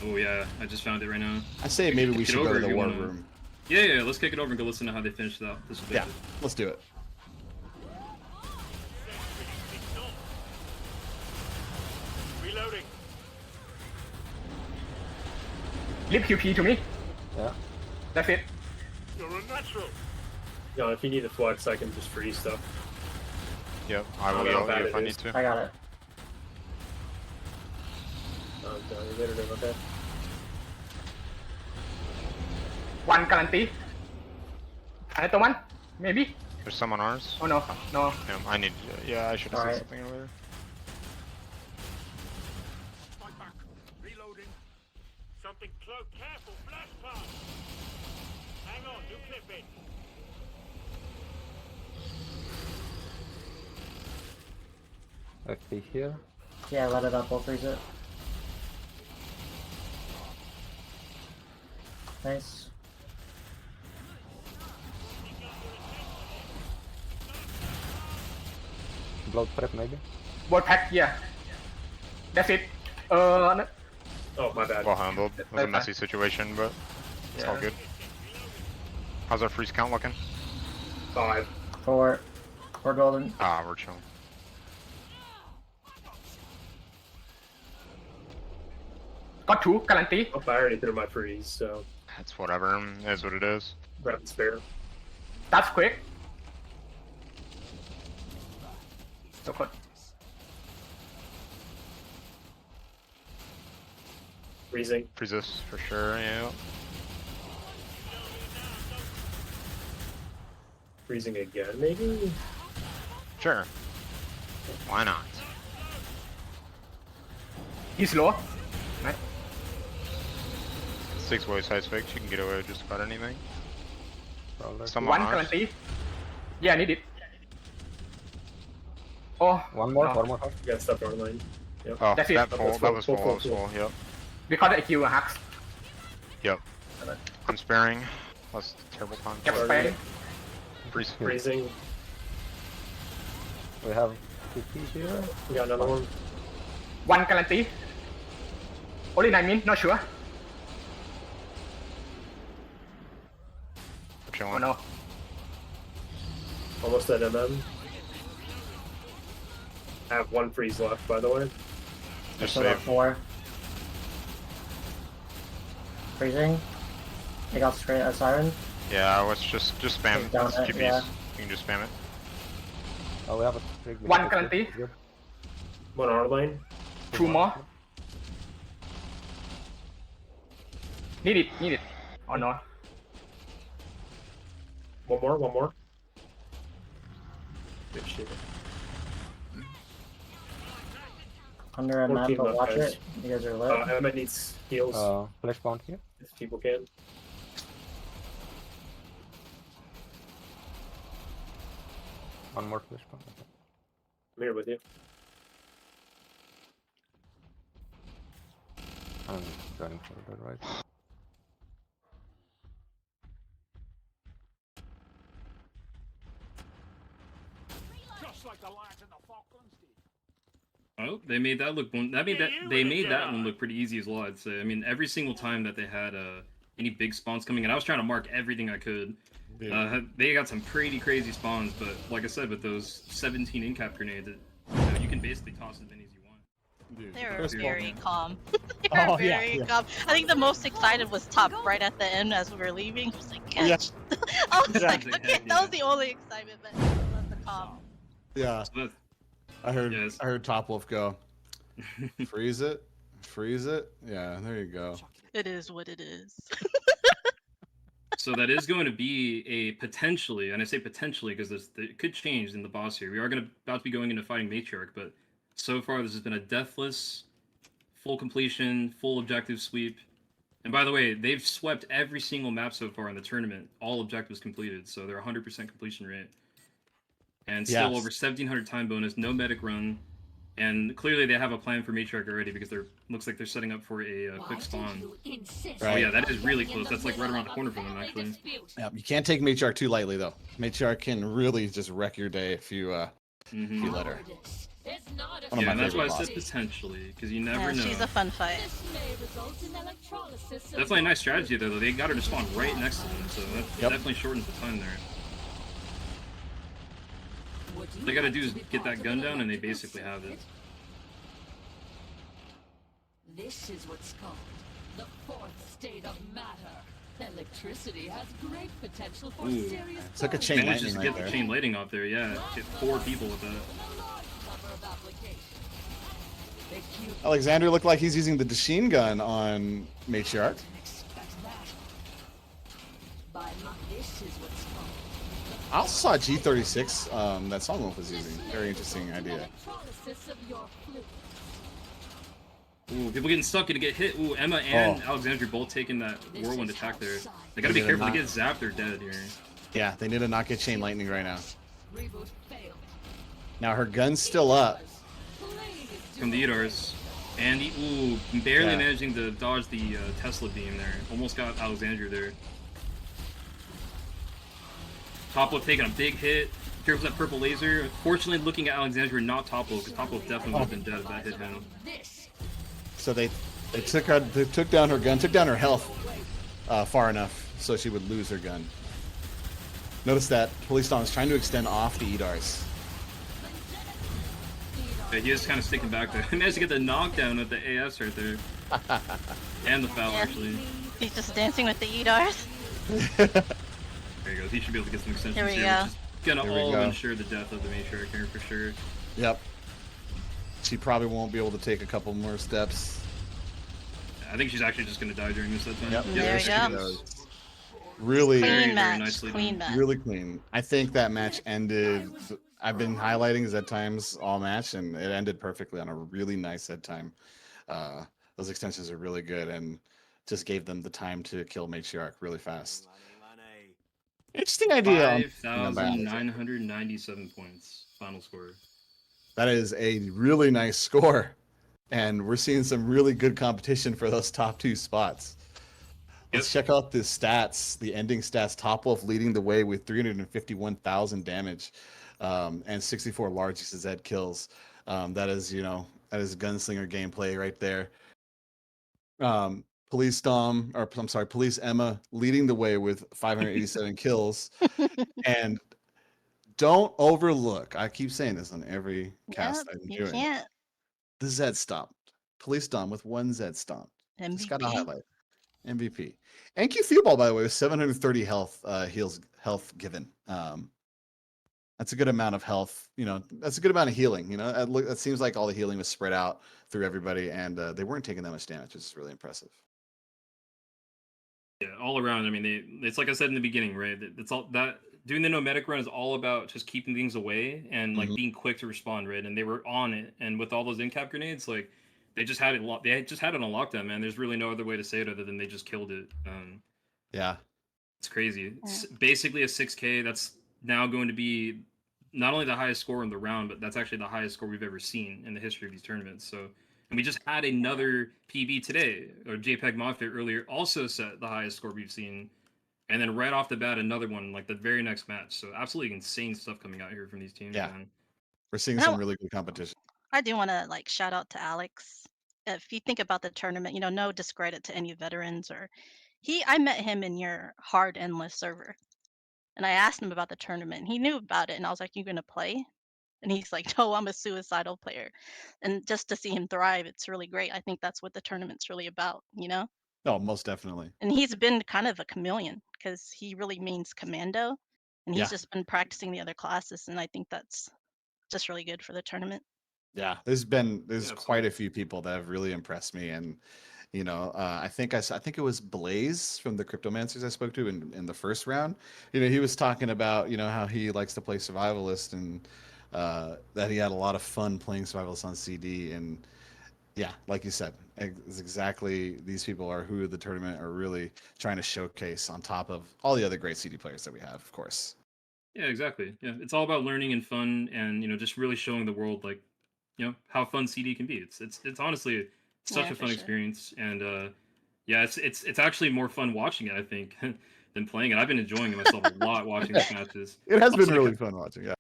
Speaker 2: oh yeah, I just found it right now.
Speaker 1: I say maybe we
Speaker 2: Kick it
Speaker 1: should go
Speaker 2: over
Speaker 1: to
Speaker 2: if
Speaker 1: the
Speaker 2: you
Speaker 1: war
Speaker 2: wanna-
Speaker 1: room.
Speaker 2: Yeah, let's kick it over and go listen to how they finished out this
Speaker 1: Yeah,
Speaker 2: objective.
Speaker 1: let's do it.
Speaker 5: Reloading.
Speaker 6: Leave QP to me.
Speaker 7: Yeah.
Speaker 6: That's it.
Speaker 5: You're a natural.
Speaker 7: No, if you need a flex, I can just freeze stuff.
Speaker 8: Yep, I will
Speaker 7: know how
Speaker 8: yell
Speaker 7: bad
Speaker 8: at you if
Speaker 7: it
Speaker 8: I
Speaker 7: is.
Speaker 8: need to.
Speaker 6: I got it.
Speaker 7: Oh, no, you later then, okay.
Speaker 6: One guarantee. Another one? Maybe?
Speaker 8: There's some on ours.
Speaker 6: Oh no, no.
Speaker 8: I need. Yeah, I should have said
Speaker 6: Alright.
Speaker 8: something earlier.
Speaker 5: Fight back. Reloading. Something close. Careful. Flash pass. Hang on. New clip in.
Speaker 7: FP here.
Speaker 6: Yeah, let it up, I'll freeze it. Nice.
Speaker 7: Blood prep maybe?
Speaker 6: Board pack, yeah. That's it. No.
Speaker 7: Oh, my bad.
Speaker 8: Well handled. It was a messy situation, but it's all
Speaker 6: Yeah.
Speaker 8: good. How's our freeze count looking?
Speaker 7: 5.
Speaker 6: 4 golden.
Speaker 8: Ah, we're chilling.
Speaker 6: Got 2 guarantee.
Speaker 7: Oh, I already threw my freeze, so
Speaker 8: It's whatever. It is what it is.
Speaker 7: grab the spare.
Speaker 6: That's quick. So good.
Speaker 7: Freezing.
Speaker 8: Freeze this for sure, yeah.
Speaker 7: Freezing again, maybe?
Speaker 8: Sure. Why not?
Speaker 6: He's low. Nice.
Speaker 8: 6 voice high spec, you can get away with just about anything. Some
Speaker 6: One
Speaker 8: ours.
Speaker 6: currently. Yeah, need it. Oh,
Speaker 9: One more,
Speaker 6: no.
Speaker 9: one more.
Speaker 7: You got stuff on line.
Speaker 8: Oh,
Speaker 6: That's it.
Speaker 8: that full, that was full,
Speaker 7: Full,
Speaker 8: that was
Speaker 7: full.
Speaker 8: full, yep.
Speaker 6: Because the IQ hacks.
Speaker 8: Yep. I'm sparing. That's terrible
Speaker 6: Kept
Speaker 8: conflict.
Speaker 6: sparing.
Speaker 8: Freeze.
Speaker 7: Freezing.
Speaker 9: We have TP here.
Speaker 7: We got another one.
Speaker 6: One guarantee. Only 9 min, not sure.
Speaker 8: Chilling.
Speaker 6: Oh no.
Speaker 7: Almost at MM. I have 1 freeze left, by the way.
Speaker 8: Just
Speaker 10: So got
Speaker 8: save.
Speaker 10: 4. Freezing. Take off straight at Siren.
Speaker 8: Yeah, let's just spam.
Speaker 10: Take down
Speaker 8: That's
Speaker 10: it,
Speaker 8: GPs.
Speaker 10: yeah.
Speaker 8: You can just spam it.
Speaker 9: Oh, we have a big.
Speaker 6: One guarantee.
Speaker 9: Good.
Speaker 7: 1 R lane.
Speaker 6: 2 more. Need it, need it. Oh no.
Speaker 7: 1 more, 1 more. Good shit.
Speaker 10: Under a map,
Speaker 7: 14
Speaker 10: but
Speaker 7: left,
Speaker 10: watch
Speaker 7: guys.
Speaker 10: it. You guys are lit.
Speaker 7: Emma needs heals
Speaker 9: Flash bound here.
Speaker 7: if people can.
Speaker 9: One more flash bound.
Speaker 7: I'm here with you.
Speaker 9: I'm going for the right.
Speaker 5: Just like the lads in the Falklands did.
Speaker 2: Oh, they made that look one. They made that one look pretty easy as well. I'd say. I mean, every single time that they had any big spawns coming in, I was trying to mark everything I could. They got some pretty crazy spawns, but like I said, with those 17 in-cap grenades, you can basically toss as many as you want.
Speaker 1: Dude,
Speaker 3: They were
Speaker 1: first of all-
Speaker 3: very calm. They were
Speaker 1: Oh, yeah,
Speaker 3: very
Speaker 1: yeah.
Speaker 3: calm. I think the most excited was Top right at the end as we were leaving. He was like,
Speaker 1: Yeah.
Speaker 3: yes. I was
Speaker 1: Yeah.
Speaker 3: like, okay, that was the only excitement, but I love the calm.
Speaker 1: Yeah,
Speaker 2: So that,
Speaker 1: I heard.
Speaker 2: Yes.
Speaker 1: I heard Topwolf go. Freeze it. Freeze it. Yeah, there you go.
Speaker 3: It is what it is.
Speaker 2: so that is going to be a potentially, and I say potentially because it could change in the boss here. We are about to be going into fighting Matriarch, but so far this has been a deathless, full completion, full objective sweep. And by the way, they've swept every single map so far in the tournament. All objectives completed, so they're 100% completion rate. And still
Speaker 1: Yes.
Speaker 2: over 1,700 time bonus, no medic run. And clearly they have a plan for Matriarch already because looks like they're setting up for a quick spawn. Oh
Speaker 1: Right.
Speaker 2: yeah, that is really close. That's like right around the corner from them actually.
Speaker 1: Yeah, you can't take Matriarch too lightly though. Matriarch can really just wreck your day if you let her. One of
Speaker 2: Yeah,
Speaker 1: my
Speaker 2: and that's why I
Speaker 1: favorite
Speaker 2: said
Speaker 1: bosses.
Speaker 2: potentially, because you never
Speaker 3: Yeah,
Speaker 2: know.
Speaker 3: she's a fun fight.
Speaker 2: Definitely a nice strategy though. They got her to spawn right next to them, so that
Speaker 1: Yep.
Speaker 2: definitely shortens the time there. All they gotta do is get that gun down, and they basically have it.
Speaker 11: This is what's called the fourth state of matter. Electricity has great potential for
Speaker 2: Ooh.
Speaker 11: serious
Speaker 1: Took a
Speaker 11: burns.
Speaker 1: chain
Speaker 2: Managed
Speaker 1: lightning
Speaker 2: to
Speaker 1: right
Speaker 2: get
Speaker 1: there.
Speaker 2: the chain lighting off there, yeah. Get 4 people with that.
Speaker 11: A large number of applications. Acute
Speaker 1: Alexander looked like he's using the Dashin gun on Matriarch.
Speaker 11: didn't expect that. This is what's called
Speaker 1: I also saw G36 that Songahmwolf was using. Very interesting idea.
Speaker 11: electrolysis of your fluid.
Speaker 2: Ooh, people getting stuck, gonna get hit. Ooh, Emma and Alexandria both taking that whirlwind attack there. They gotta be
Speaker 1: Yeah,
Speaker 2: careful to
Speaker 1: not-
Speaker 2: get zapped or dead here.
Speaker 1: Yeah, they need to not get chain lightning right now.
Speaker 11: Reboot failed.
Speaker 1: Now her gun's still up.
Speaker 2: From the Edars. And barely
Speaker 1: Yeah.
Speaker 2: managing to dodge the Tesla beam there. Almost got Alexandria there. Topwolf taking a big hit. Careful with that purple laser. Fortunately, looking at Alexandria, not Topwolf, because Topwolf definitely would have been dead if that hit him.
Speaker 1: So they took down her gun, took down her health far enough so she would lose her gun. Notice that PoliceDom is trying to extend off the Edars.
Speaker 2: Yeah, he is kind of sticking back there. He managed to get the knockdown with the AS right there. And the foul,
Speaker 3: Yeah.
Speaker 2: actually.
Speaker 3: He's just dancing with the Edars.
Speaker 2: There he goes. He should be able to get some extensions
Speaker 3: Here we
Speaker 2: here,
Speaker 3: go.
Speaker 2: which is gonna
Speaker 1: Here we
Speaker 2: all
Speaker 1: go.
Speaker 2: ensure the death of the Matriarch here for sure.
Speaker 1: Yep. She probably won't be able to take a couple more steps.
Speaker 2: Yeah, I think she's actually just gonna die during this that time.
Speaker 1: Yep.
Speaker 2: Yeah,
Speaker 3: There you
Speaker 1: she
Speaker 3: go.
Speaker 1: goes. Really,
Speaker 2: Very,
Speaker 3: Clean
Speaker 2: very
Speaker 3: match.
Speaker 2: nicely
Speaker 3: Clean
Speaker 2: done.
Speaker 3: match.
Speaker 1: really clean. I think that match ended. I've been highlighting Zed times all match, and it ended perfectly on a really nice Zed time. Those extensions are really good, and just gave them the time to kill Matriarch really fast. Interesting idea. On the battle.
Speaker 2: 5,997 points. Final score.
Speaker 1: That is a really nice score, and we're seeing some really good competition for those top 2 spots. Let's check out the stats, the ending stats. Topwolf leading the way with 351,000 damage, and 64 large Zed kills. That is, that is gunslinger gameplay right there. PoliceDom, or I'm sorry, Police Emma leading the way with 587 kills. And don't overlook, I keep saying this on every cast
Speaker 3: Yep,
Speaker 1: I'm
Speaker 3: you
Speaker 1: doing,
Speaker 3: can't.
Speaker 1: the Zed stomp. PoliceDom with 1 Zed stomp. Just got to
Speaker 3: MVP.
Speaker 1: highlight. MVP. NQTheobald, by the way, with 730 health health given. That's a good amount of health. That's a good amount of healing. It seems like all the healing was spread out through everybody, and they weren't taking that much damage, which is really impressive.
Speaker 2: Yeah, all around. I mean, it's like I said in the beginning, right? It's all that doing the nomadic run is all about just keeping things away and like being quick to respond, right? And they were on it, and with all those in-cap grenades, like they just had it. They just had it on lockdown, man. There's really no other way to say it other than they just killed it.
Speaker 1: Yeah,
Speaker 2: it's crazy. It's basically a 6K. That's now going to be not only the highest score in the round, but that's actually the highest score we've ever seen in the history of these tournaments. So, and we just had another PB today, or JPEG Modfit earlier, also set the highest score we've seen. And then right off the bat, another one, like the very next match. So absolutely insane stuff coming out here from these teams, man.
Speaker 1: We're seeing some really good competition.
Speaker 3: I do want to shout out to Alex. If you think about the tournament, no discredit to any veterans I met him in your hard endless server. And I asked him about the tournament. He knew about it, and I was like, "You gonna play?" And he's like, "No, I'm a suicidal player." And just to see him thrive, it's really great. I think that's what the tournament's really about,
Speaker 1: Oh, most definitely.
Speaker 3: And he's been kind of a chameleon because he really means commando, and he's just been practicing the other classes, and I think that's just really good for the tournament.
Speaker 1: Yeah, there's quite a few people that have really impressed me, and I think it was Blaze from the Cryptomancers I spoke to in the first round. He was talking about how he likes to play Survivalist, and that he had a lot of fun playing Survivalist on CD. And yeah, like you said, it's exactly, these people are who the tournament are really trying to showcase on top of all the other great CD players that we have, of course.
Speaker 2: Yeah, exactly. Yeah, it's all about learning and fun, and just really showing the world like how fun CD can be. It's honestly such a fun experience, and yeah, it's actually more fun watching it, I think, than playing it. I've been enjoying it myself a lot watching these matches.
Speaker 1: It has been really fun watching. Yeah,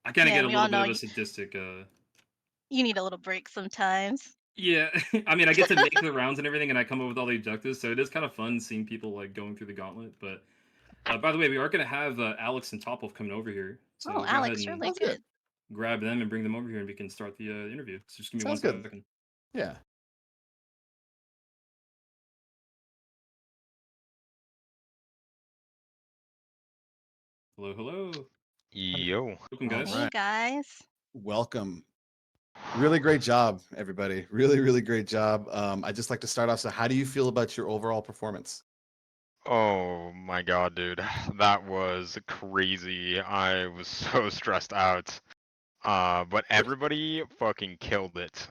Speaker 2: I kind of get a
Speaker 3: we
Speaker 2: little
Speaker 3: all
Speaker 2: bit
Speaker 3: know
Speaker 2: of a sadistic.
Speaker 3: You need a little break sometimes.
Speaker 2: Yeah, I mean, I get to make the rounds and everything, and I come up with all the objectives, so it is kind of fun seeing people like going through the gauntlet. But by the way, we are going to have Alex and Topwolf coming over here. So go
Speaker 3: Alex,
Speaker 2: ahead and
Speaker 3: really good.
Speaker 2: grab them and bring them over here, and we can start the interview. So just give me
Speaker 1: Sounds
Speaker 2: 1
Speaker 1: good.
Speaker 2: second.
Speaker 1: Yeah.
Speaker 2: Hello, hello.
Speaker 8: Yo.
Speaker 2: Welcome, guys.
Speaker 3: Hey, guys.
Speaker 1: Welcome. Really great job, everybody. Really, really great job. I'd just like to start off. So, how do you feel about your overall performance?
Speaker 8: Oh my god, dude. That was crazy. I was so stressed out. But everybody fucking killed it.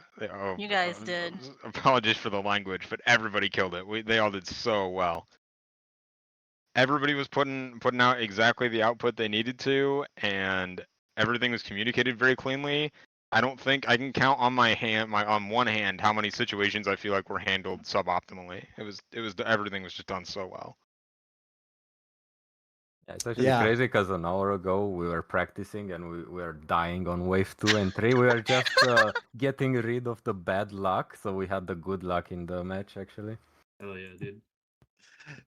Speaker 3: You guys did.
Speaker 8: Apologies for the language, but everybody killed it. They all did so well. Everybody was putting out exactly the output they needed to, and everything was communicated very cleanly. I don't think I can count on on one hand how many situations I feel like were handled suboptimally. Everything was just done so well.
Speaker 9: Yeah, it's actually crazy because an hour ago we were practicing and we were dying on wave 2 and 3. We were just getting rid of the bad luck, so we had the good luck in the match actually.
Speaker 2: Hell yeah, dude.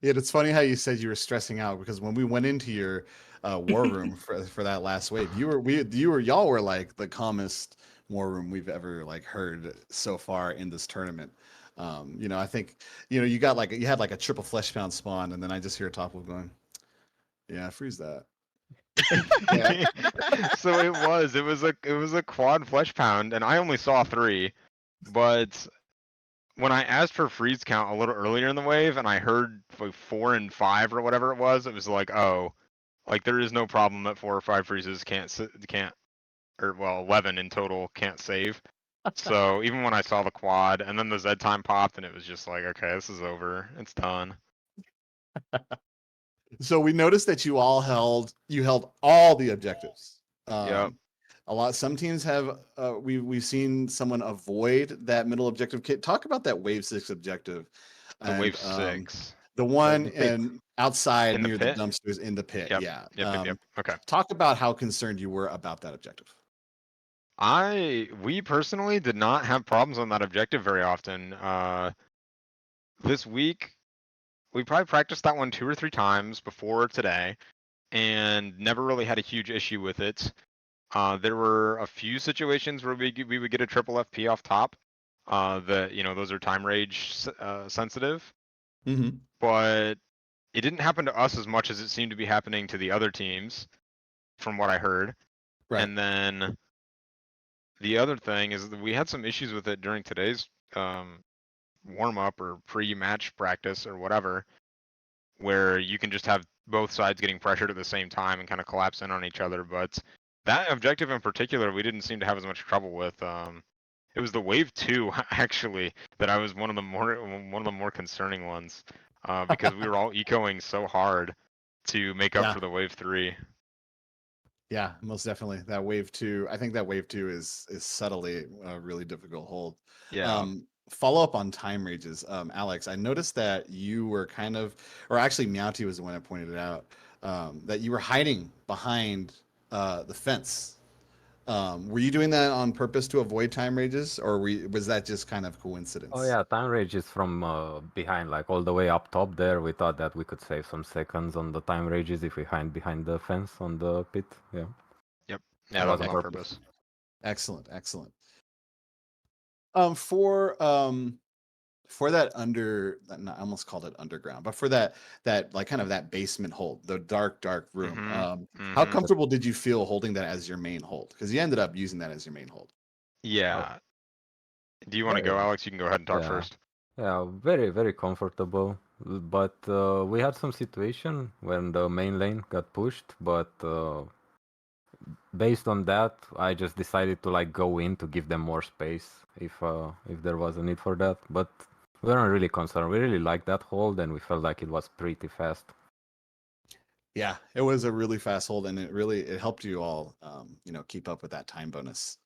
Speaker 1: Yeah, it's funny how you said you were stressing out, because when we went into your war room for that last wave, y'all were like the calmest war room we've ever heard so far in this tournament. I think you had a triple flesh pound spawn, and then I just hear Topwolf going, "Yeah, freeze that."
Speaker 8: Yeah. So it was a quad flesh pound, and I only saw 3, but when I asked for freeze count a little earlier in the wave, and I heard like 4 and 5 or whatever it was like, oh, like there is no problem that 4 or 5 freezes can't, or well, 11 in total can't save. So even when I saw the quad, and then the Z time popped, and it was just like, okay, this is over, it's done.
Speaker 1: So we noticed that you held all the objectives.
Speaker 8: Yep.
Speaker 1: Some teams have we've seen someone avoid that middle objective kit. Talk about that wave 6 objective.
Speaker 8: The wave 6.
Speaker 1: The one
Speaker 9: the pit.
Speaker 1: and outside
Speaker 8: In the
Speaker 1: near the
Speaker 8: pit?
Speaker 1: dumpsters in the pit.
Speaker 8: Yep.
Speaker 1: Yeah.
Speaker 8: Yep. Okay.
Speaker 1: Talk about how concerned you were about that objective.
Speaker 8: We personally did not have problems on that objective very often. This week, we probably practiced that one 2 or 3 times before today, and never really had a huge issue with it. There were a few situations where we would get a triple FP off top. Those are time rage sensitive.
Speaker 1: Mm-hmm.
Speaker 8: But it didn't happen to us as much as it seemed to be happening to the other teams, from what I heard.
Speaker 1: Right.
Speaker 8: And then the other thing is that we had some issues with it during today's warm up or pre-match practice or whatever, where you can just have both sides getting pressured at the same time and kind of collapse in on each other. But that objective in particular, we didn't seem to have as much trouble with. It was the wave 2 actually that I was one of the more concerning ones, because we were all ecoing so hard to make up for the wave 3.
Speaker 1: Yeah, most definitely. That wave 2, I think that wave 2 is subtly a really difficult hold.
Speaker 8: Yeah.
Speaker 1: Follow up on time rages. Alex, I noticed that you were or actually Meowtea was the one that pointed it out, that you were hiding behind the fence. Were you doing that on purpose to avoid time rages, or was that just kind of coincidence?
Speaker 9: Oh yeah, time rage is from behind, like all the way up top there. We thought that we could save some seconds on the time rages if we hide behind the fence on the pit. Yeah.
Speaker 8: Yep. Yeah, that was on purpose.
Speaker 1: Excellent. For that I almost called it underground, but for that like kind of that basement hold, the dark room. How comfortable did you feel holding that as your main hold? Because you ended up using that as your main hold.
Speaker 8: Yeah. Do you want to go, Alex? You can go ahead and talk first.
Speaker 9: Yeah, very, very comfortable. But we had some situation when the main lane got pushed, but based on that, I just decided to like go in to give them more space if there was a need for that. But we weren't really concerned. We really liked that hold, and we felt like it was pretty fast.
Speaker 1: Yeah, it was a really fast hold, and it helped you all, keep up with that time bonus,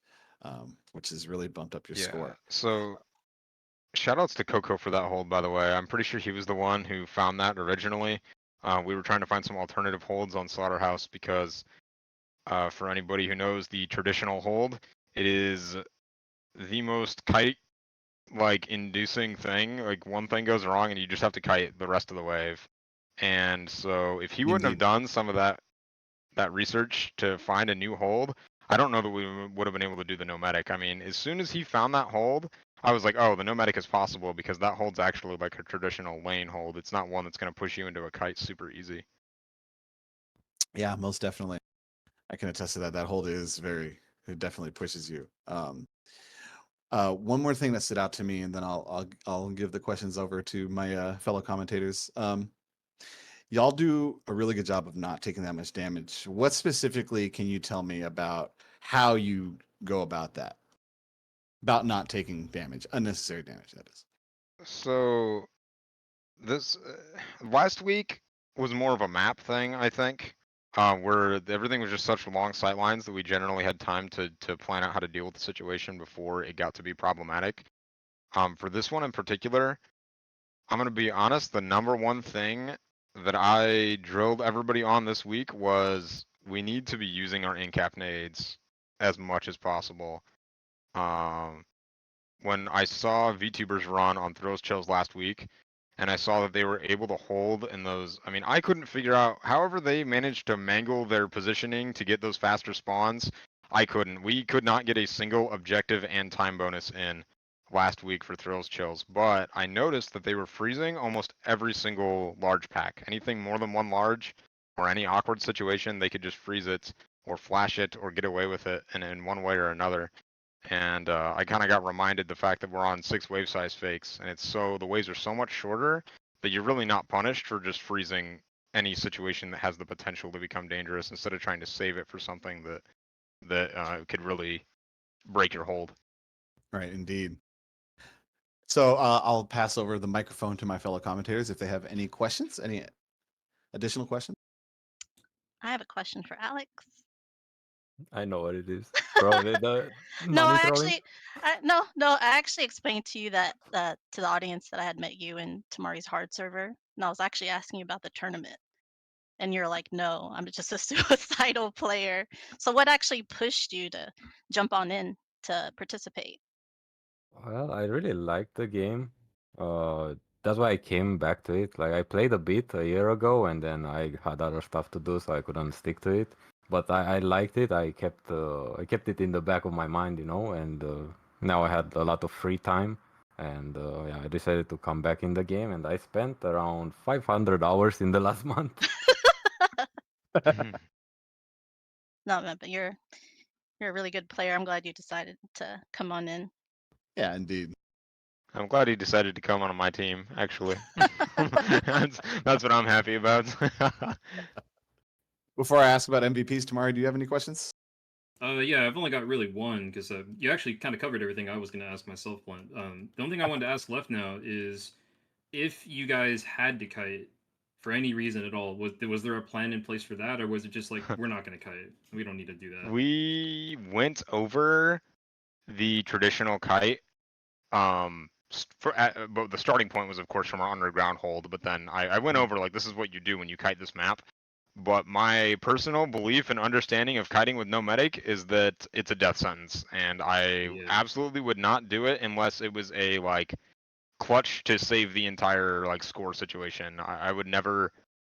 Speaker 1: which has really bumped up your score.
Speaker 8: So, shoutouts to Coco for that hold, by the way. I'm pretty sure he was the one who found that originally. We were trying to find some alternative holds on Slaughterhouse because, for anybody who knows the traditional hold, it is the most kite like inducing thing. Like one thing goes wrong and you just have to kite the rest of the wave. And so if he wouldn't have done some of that research to find a new hold, I don't know that we would have been able to do the nomadic. I mean, as soon as he found that hold, I was like, oh, the nomadic is possible because that hold's actually like a traditional lane hold. It's not one that's going to push you into a kite super easy.
Speaker 1: Yeah, most definitely. I can attest to that. That hold it definitely pushes you. One more thing that stood out to me, and then I'll give the questions over to my fellow commentators. Y'all do a really good job of not taking that much damage. What specifically can you tell me about how you go about that? About not taking damage, unnecessary damage, that is.
Speaker 8: So this last week was more of a map thing, I think, where everything was just such long sight lines that we generally had time to plan out how to deal with the situation before it got to be problematic. For this one in particular, I'm going to be honest, the number one thing that I drilled everybody on this week was we need to be using our in-cap nades as much as possible. When I saw VTubers run on Throws Chills last week, and I saw that they were able to hold in those, I mean, I couldn't figure out, however they managed to mangle their positioning to get those faster spawns, I couldn't. We could not get a single objective and time bonus in last week for Thrills Chills, but I noticed that they were freezing almost every single large pack. Anything more than one large or any awkward situation, they could just freeze it or flash it or get away with it in one way or another. and I kind of got reminded the fact that we're on 6 wave size fakes, and the waves are so much shorter that you're really not punished for just freezing any situation that has the potential to become dangerous instead of trying to save it for something that could really break your hold.
Speaker 1: Right, indeed. So I'll pass over the microphone to my fellow commentators if they have any questions, any additional questions.
Speaker 3: I have a question for Alex.
Speaker 9: I know what it is. Probably the
Speaker 3: No,
Speaker 9: money trolling.
Speaker 3: I actually explained to you that to the audience that I had met you in Tamari's hard server, and I was actually asking you about the tournament, and you're like, "No, I'm just a suicidal player." So, what actually pushed you to jump on in to participate?
Speaker 9: Well, I really liked the game. That's why I came back to it. Like I played a bit a year ago, and then I had other stuff to do, so I couldn't stick to it. But I liked it. I kept it in the back of my mind, and now I had a lot of free time, and yeah, I decided to come back in the game, and I spent around 500 hours in the last month.
Speaker 3: No, man, but you're a really good player. I'm glad you decided to come on in.
Speaker 1: Yeah, indeed.
Speaker 8: I'm glad he decided to come on my team, actually. that's what I'm happy about.
Speaker 1: Before I ask about MVPs, Tamari, do you have any questions?
Speaker 2: Yeah, I've only got really one because you actually kind of covered everything I was going to ask myself. One. The only thing I wanted to ask left now is if you guys had to kite for any reason at all, was there a plan in place for that, or was it just like we're not going to kite, we don't need to do that?
Speaker 8: We went over the traditional kite. But the starting point was, of course, from our underground hold. But then I went over like this is what you do when you kite this map. But my personal belief and understanding of kiting with no medic is that it's a death sentence, and I absolutely would not do it unless it was a like clutch to save the entire like score situation. I would never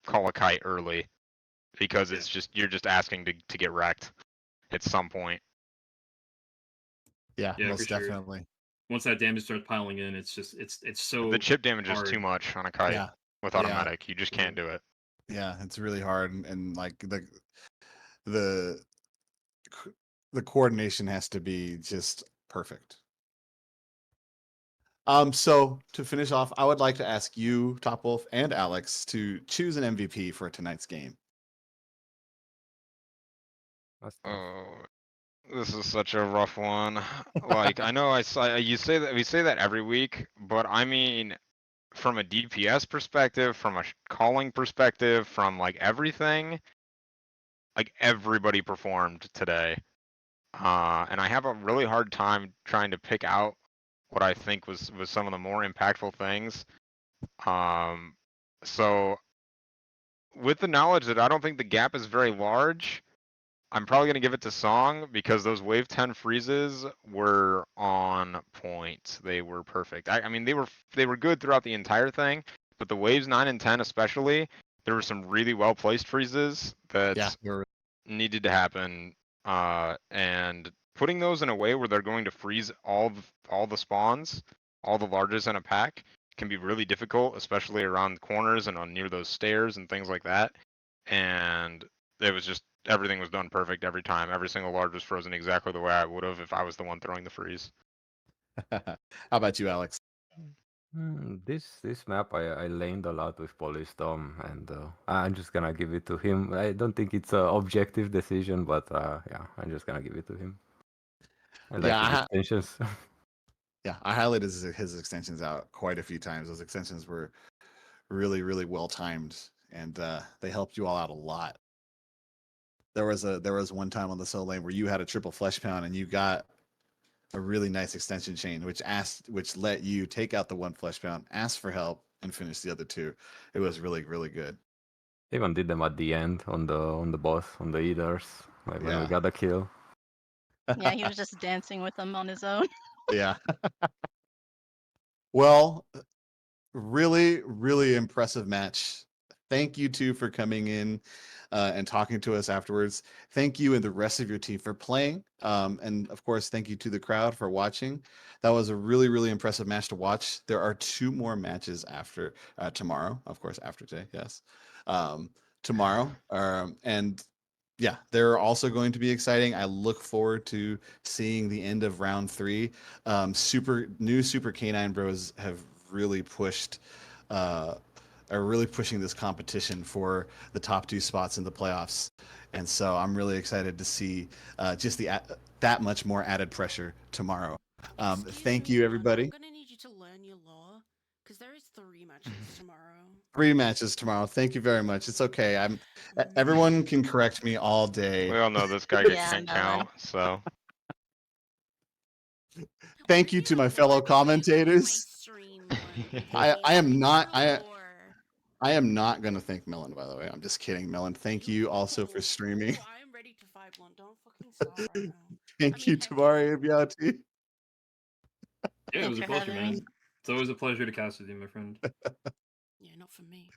Speaker 8: call a kite early because it's just you're just asking to get wrecked at some point.
Speaker 1: Yeah,
Speaker 2: Yeah,
Speaker 1: most
Speaker 2: for sure.
Speaker 1: definitely.
Speaker 2: Once that damage starts piling in, it's just it's so
Speaker 8: The chip damage
Speaker 2: hard.
Speaker 8: is too much on a kite
Speaker 1: Yeah.
Speaker 8: with
Speaker 1: Yeah.
Speaker 8: automatic. You just can't do it.
Speaker 1: Yeah, it's really hard, and like the coordination has to be just perfect. So to finish off, I would like to ask you, Topwolf, and Alex to choose an MVP for tonight's game.
Speaker 8: Oh, this is such a rough one. Like I know you say that we say that every week, but I mean, from a DPS perspective, from a calling perspective, from like everything, like everybody performed today. And I have a really hard time trying to pick out what I think was some of the more impactful things. So with the knowledge that I don't think the gap is very large, I'm probably going to give it to Song because those wave 10 freezes were on point. They were perfect. I mean, they were good throughout the entire thing, but the waves 9 and 10 especially, there were some really well placed freezes that needed to happen. And putting those in a way where they're going to freeze all the spawns, all the largest in a pack, can be really difficult, especially around corners and on near those stairs and things like that. And it was just everything was done perfect every time. Every single large was frozen exactly the way I would have if I was the one throwing the freeze.
Speaker 1: How about you, Alex?
Speaker 9: This map I laned a lot with PoliceDom, and I'm just gonna give it to him. I don't think it's an objective decision, but yeah, I'm just gonna give it to him. I like his extensions.
Speaker 1: Yeah, I highlighted his extensions out quite a few times. Those extensions were really, really well timed, and they helped you all out a lot. There was one time on the solo lane where you had a triple flesh pound and you got a really nice extension chain, which let you take out the one flesh pound, ask for help, and finish the other two. It was really, really good.
Speaker 9: Even did them at the end on the boss on the eaters, like when we got the kill.
Speaker 3: Yeah, he was just dancing with them on his own.
Speaker 1: Yeah. Well, really, really impressive match. Thank you two for coming in and talking to us afterwards. Thank you and the rest of your team for playing. And of course, thank you to the crowd for watching. That was a really, really impressive match to watch. There are 2 more matches after tomorrow, of course, after today. Yes. Tomorrow. And yeah, they're also going to be exciting. I look forward to seeing the end of round 3. Super Canine Bros have really pushed, are really pushing this competition for the top 2 spots in the playoffs, and so I'm really excited to see just that much more added pressure tomorrow. Thank you, everybody.
Speaker 4: I'm gonna need you to learn your law because there is 3 matches tomorrow.
Speaker 1: 3 matches tomorrow. Thank you very much. It's okay. Everyone can correct me all day.
Speaker 8: We all know this guy
Speaker 3: Yeah,
Speaker 8: can't
Speaker 3: Melon.
Speaker 8: count, so
Speaker 1: Thank you to my fellow commentators. I am not I am not going to thank Melon, by the way. I'm just kidding, Melon. Thank you also for streaming.
Speaker 4: I am ready to fight blunt. Don't fucking start right now.
Speaker 1: Thank you, Tamari and Meowtea.
Speaker 2: Yeah, it
Speaker 3: Thanks
Speaker 2: was a
Speaker 3: for
Speaker 2: pleasure,
Speaker 3: having
Speaker 2: man.
Speaker 3: me.
Speaker 2: It's always a pleasure to cast with you, my friend.
Speaker 4: Yeah, not for me.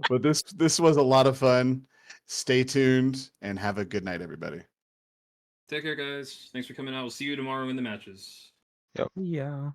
Speaker 1: But this was a lot of fun. Stay tuned and have a good night, everybody.
Speaker 2: Take care, guys. Thanks for coming out. We'll see you tomorrow in the matches.
Speaker 9: Yeah.